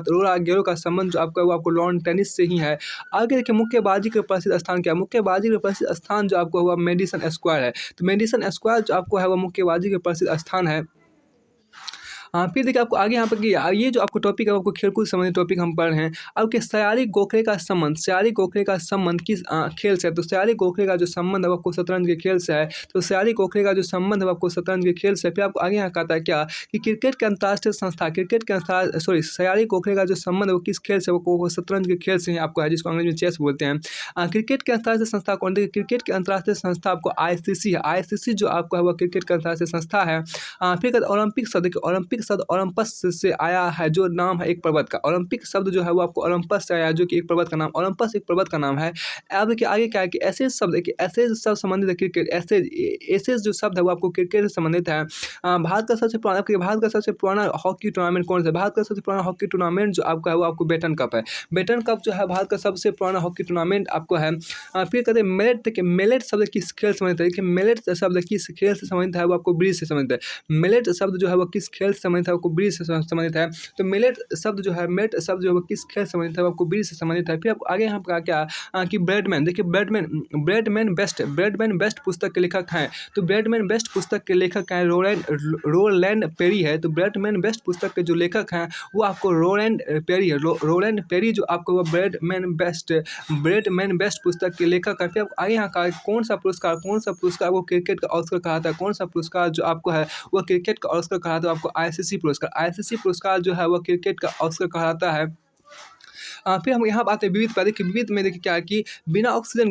रोरा गेरो का संबंध जो आपको लॉन टेनिस से ही है। आगे देखिए मुक्केबाजी के प्रसिद्ध स्थान क्या है। मुक्केबाजी के प्रसिद्ध स्थान जो आपको हुआ मेडिसन स्क्वायर है। तो मेडिसन स्क्वायर जो आपको है वो मुक्केबाजी के प्रसिद्ध स्थान है। फिर देखिए आपको आगे यहाँ पर कि ये जो आपको टॉपिक है आपको खेलकूद संबंधित टॉपिक हम पढ़ रहे हैं। आपके सयारी गोखले का संबंध किस खेल से है। तो सयारी गोखले का जो संबंध है वो आपको शतरंज के खेल से है। तो सयारी गोखले का जो संबंध है वो आपको शतरंज के खेल से है। फिर आपको आगे यहाँ कहता है क्या कि सयारी गोखले का जो संबंध है वो किस खेल से, वो शतरंज के खेल से ही आपको है, जिसको अंग्रेजी में चेस बोलते हैं। क्रिकेट के अंतर्राष्ट्रीय संस्था कौन। देखिए क्रिकेट के अंतर्राष्ट्रीय संस्था आपको ICC है। ICC जो आपको है वो क्रिकेट का अंतर्राष्ट्रीय संस्था है। फिर ओलंपिक शब्द ओलंपस से आया है, जो नाम है एक पर्वत का। ओलंपिक शब्द जो है वो आपको ओलंपस से आया है, जो कि एक पर्वत का नाम, ओलंपस एक पर्वत का नाम है। अब देखिए आगे क्या है कि ऐसे शब्द संबंधित है क्रिकेट, ऐसे जो शब्द है वो आपको क्रिकेट से संबंधित है। भारत का सबसे पुराना हॉकी टूर्नामेंट कौन सा है। भारत का सबसे पुराना हॉकी टूर्नामेंट जो आपका है वो आपको बेटन कप है। बेटन कप जो है भारत का सबसे पुराना हॉकी टूर्नामेंट आपको है। फिर कहते हैं मेलेट। देखिए मेलेट शब्द किस खेल से संबंधित है। देखिए मेलेट शब्द किस खेल से संबंधित है, वो आपको ब्रिज से संबंधित है। मेलेट शब्द जो है वो किस खेल से संबंधित है, आपको ब्रिज से संबंधित है। तो मेलेट शब्द जो है वो किस खेल से संबंधित है, वो आपको ब्रिज से संबंधित है। फिर आपको आगे यहाँ पर क्या कि ब्रैडमैन। देखिए ब्रैडमैन बेस्ट पुस्तक के लेखक हैं। तो ब्रैडमैन बेस्ट पुस्तक के लेखक हैं रोलैंड पेरी है। तो ब्रैडमैन बेस्ट पुस्तक के जो लेखक हैं वो आपको रोलैंड पेरी है। रोलैंड पेरी जो आपको वो ब्रैडमैन बेस्ट पुस्तक के लेखक हैं। फिर आपको आगे यहाँ का कौन सा पुरस्कार वो क्रिकेट का ऑस्कर कहा था। कौन सा पुरस्कार जो आपको है वो क्रिकेट का ऑस्कर कहा था, आपको ICC पुरस्कार जो है वो क्रिकेट का ऑस्कर कहलाता है। फिर हम यहाँ बात है विविध पर। देखिए विविध में देखिए क्या है कि बिना ऑक्सीजन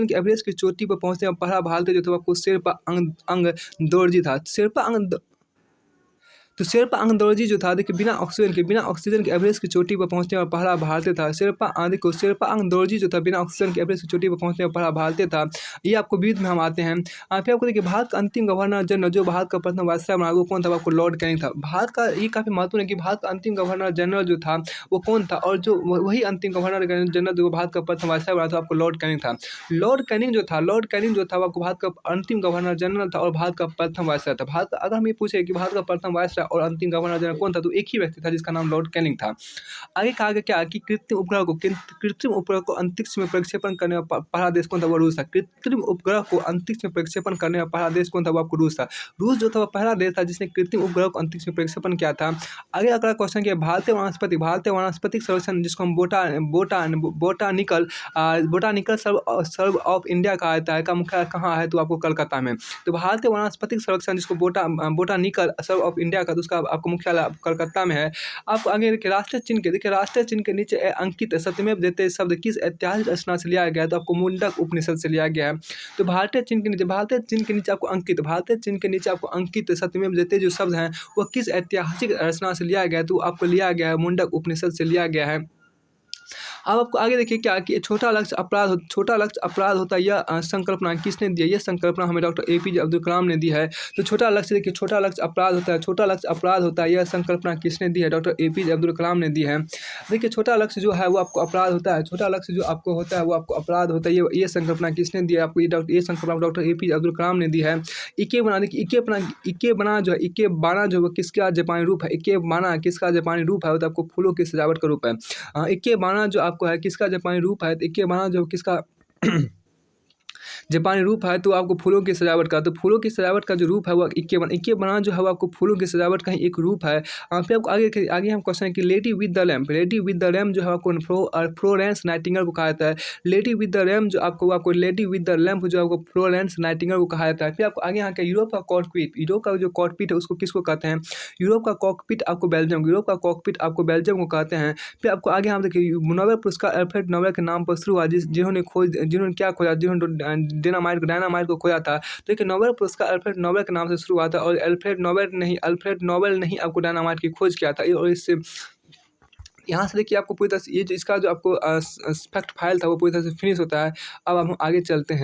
के एवरेस्ट की चोटी पर पहुँचने में पहला भारतीय जो था आपको शेरपा अंगदोर्जी था। शेरपा अंगदोर्जी जो था, देखिए बिना ऑक्सीजन के एवरेस्ट की चोटी पर पहुंचने वाला पहला भारतीय था। शेरपा अंगदोर्जी जो था बिना ऑक्सीजन के एवरेस्ट की चोटी पर पहुंचने वाला पहला भारतीय था। ये आपको विविध में हम आते हैं। फिर आपको देखिए भारत का अंतिम गवर्नर जनरल जो भारत का प्रथम वायसराय बना वो कौन था, आपको लॉर्ड कैनिंग था। भारत का ये काफ़ी महत्वपूर्ण है कि भारत का अंतिम गवर्नर जनरल जो था वो कौन था, और जो वही अंतिम गवर्नर जनरल जो भारत का प्रथम वायसराय बना था आपको लॉर्ड कैनिंग था। लॉर्ड कैनिंग जो था वो आपको भारत का अंतिम गवर्नर जनरल था और भारत का प्रथम वायसराय था। भारत अगर हम ये पूछे कि भारत का प्रथम वायसराय और अंतिम गवर्नर जनरल कौन था, तो एक ही व्यक्ति था जिसका नाम लॉर्ड कैनिंग था। आगे कहा गया क्या कि कृत्रिम उपग्रह को अंतरिक्ष में प्रक्षेपण करने वाला पहला देश कौन था, वो रूस था। कृत्रिम उपग्रह को अंतरिक्ष में प्रक्षेपण करने वाला पहला देश कौन था, वो आपको रूस था। रूस जो था वो पहला देश था जिसने कृत्रिम उपग्रह को अंतरिक्ष में प्रक्षेपण किया था। आगे अगला क्वेश्चन क्या, भारतीय वानस्पतिक सर्वेक्षण जिसको हम बोटानिकल सर्व ऑफ इंडिया कहा जाता है, का मुख्यालय कहाँ है, तो आपको कलकत्ता में। तो भारतीय वानस्पतिक सर्वेक्षण जिसको बोटानिकल सर्व ऑफ इंडिया का, तो उसका आपको मुख्यालय कलकत्ता में है। आपको आगे देखिए राष्ट्रीय चिन्ह के नीचे अंकित सत्यमेव जयते शब्द किस ऐतिहासिक रचना से लिया गया है, तो आपको मुंडक उपनिषद से लिया गया है। तो भारतीय चिन्ह के नीचे आपको अंकित सत्यमेव जयते जो शब्द हैं वो किस ऐतिहासिक रचना से लिया गया है, तो आपको लिया गया है मुंडक उपनिषद से लिया गया है। अब आपको आगे देखिए क्या कि छोटा लक्ष्य अपराध होता है, यह संकल्पना किसने दी है? ये संकल्पना हमें डॉक्टर एपीजे अब्दुल कलाम ने दी है। तो छोटा लक्ष्य देखिए, छोटा लक्ष्य अपराध होता है, छोटा लक्ष्य अपराध होता है, यह संकल्पना किसने दी है? डॉक्टर एपीजे अब्दुल कलाम ने दी है। देखिए छोटा लक्ष्य जो है वो आपको अपराध होता है, छोटा लक्ष्य जो आपको होता है वो आपको अपराध होता है, ये संकल्पना किसने दी है आपको? ये संकल्पना डॉक्टर एपीजे अब्दुल कलाम ने दी है। इकेबाना जो है, इकेबाना जो है वो किसका जापानी रूप है? इकेबाना किसका जापानी रूप है? वो तो आपको फूलों की सजावट का रूप है। इकेबाना जो आपको है किसका जापानी रूप है? तो इकेबाना जो किसका जापानी रूप है, तो आपको फूलों की सजावट का, तो फूलों की सजावट का जो रूप है वो इक्के बना जो है वो आपको फूलों की सजावट का ही एक रूप है। फिर आपको आगे हम क्वेश्चन है कि lady with the lamp, lady with the lamp जो है आपको फ्लोरेंस नाइटिंगेल को कहा जाता है। लेडी विद द लैम्प जो आपको लेडी विद द लैम्प जो आपको फ्लोरेंस नाइटिंगेल को कहा जाता है। फिर आपको आगे यहाँ का यूरोप का कॉकपिट, यूरोप का जो कॉकपिट है उसको किसको कहते हैं? यूरोप का कॉकपिट आपको बेल्जियम, यूरोप का कॉकपिट आपको बेल्जियम को कहते हैं। फिर आपको आगे हम देखिए नोबेल पुरस्कार अल्फ्रेड नोबेल के नाम पर शुरू हुआ, जिन्होंने क्या खोजा, जिन्होंने डायनामाइट को खोजा था। तो देखिए नोबेल पुरस्कार अल्फ्रेड नोबेल के नाम से शुरू हुआ था, और अल्फ्रेड नोबेल ने ही आपको डायनामाइट की खोज किया था। और इससे यहाँ से देखिए आपको पूरी तरह से ये जो इसका जो आपको फैक्ट फाइल था वो पूरी तरह से फिनिश होता है। अब हम आगे चलते हैं।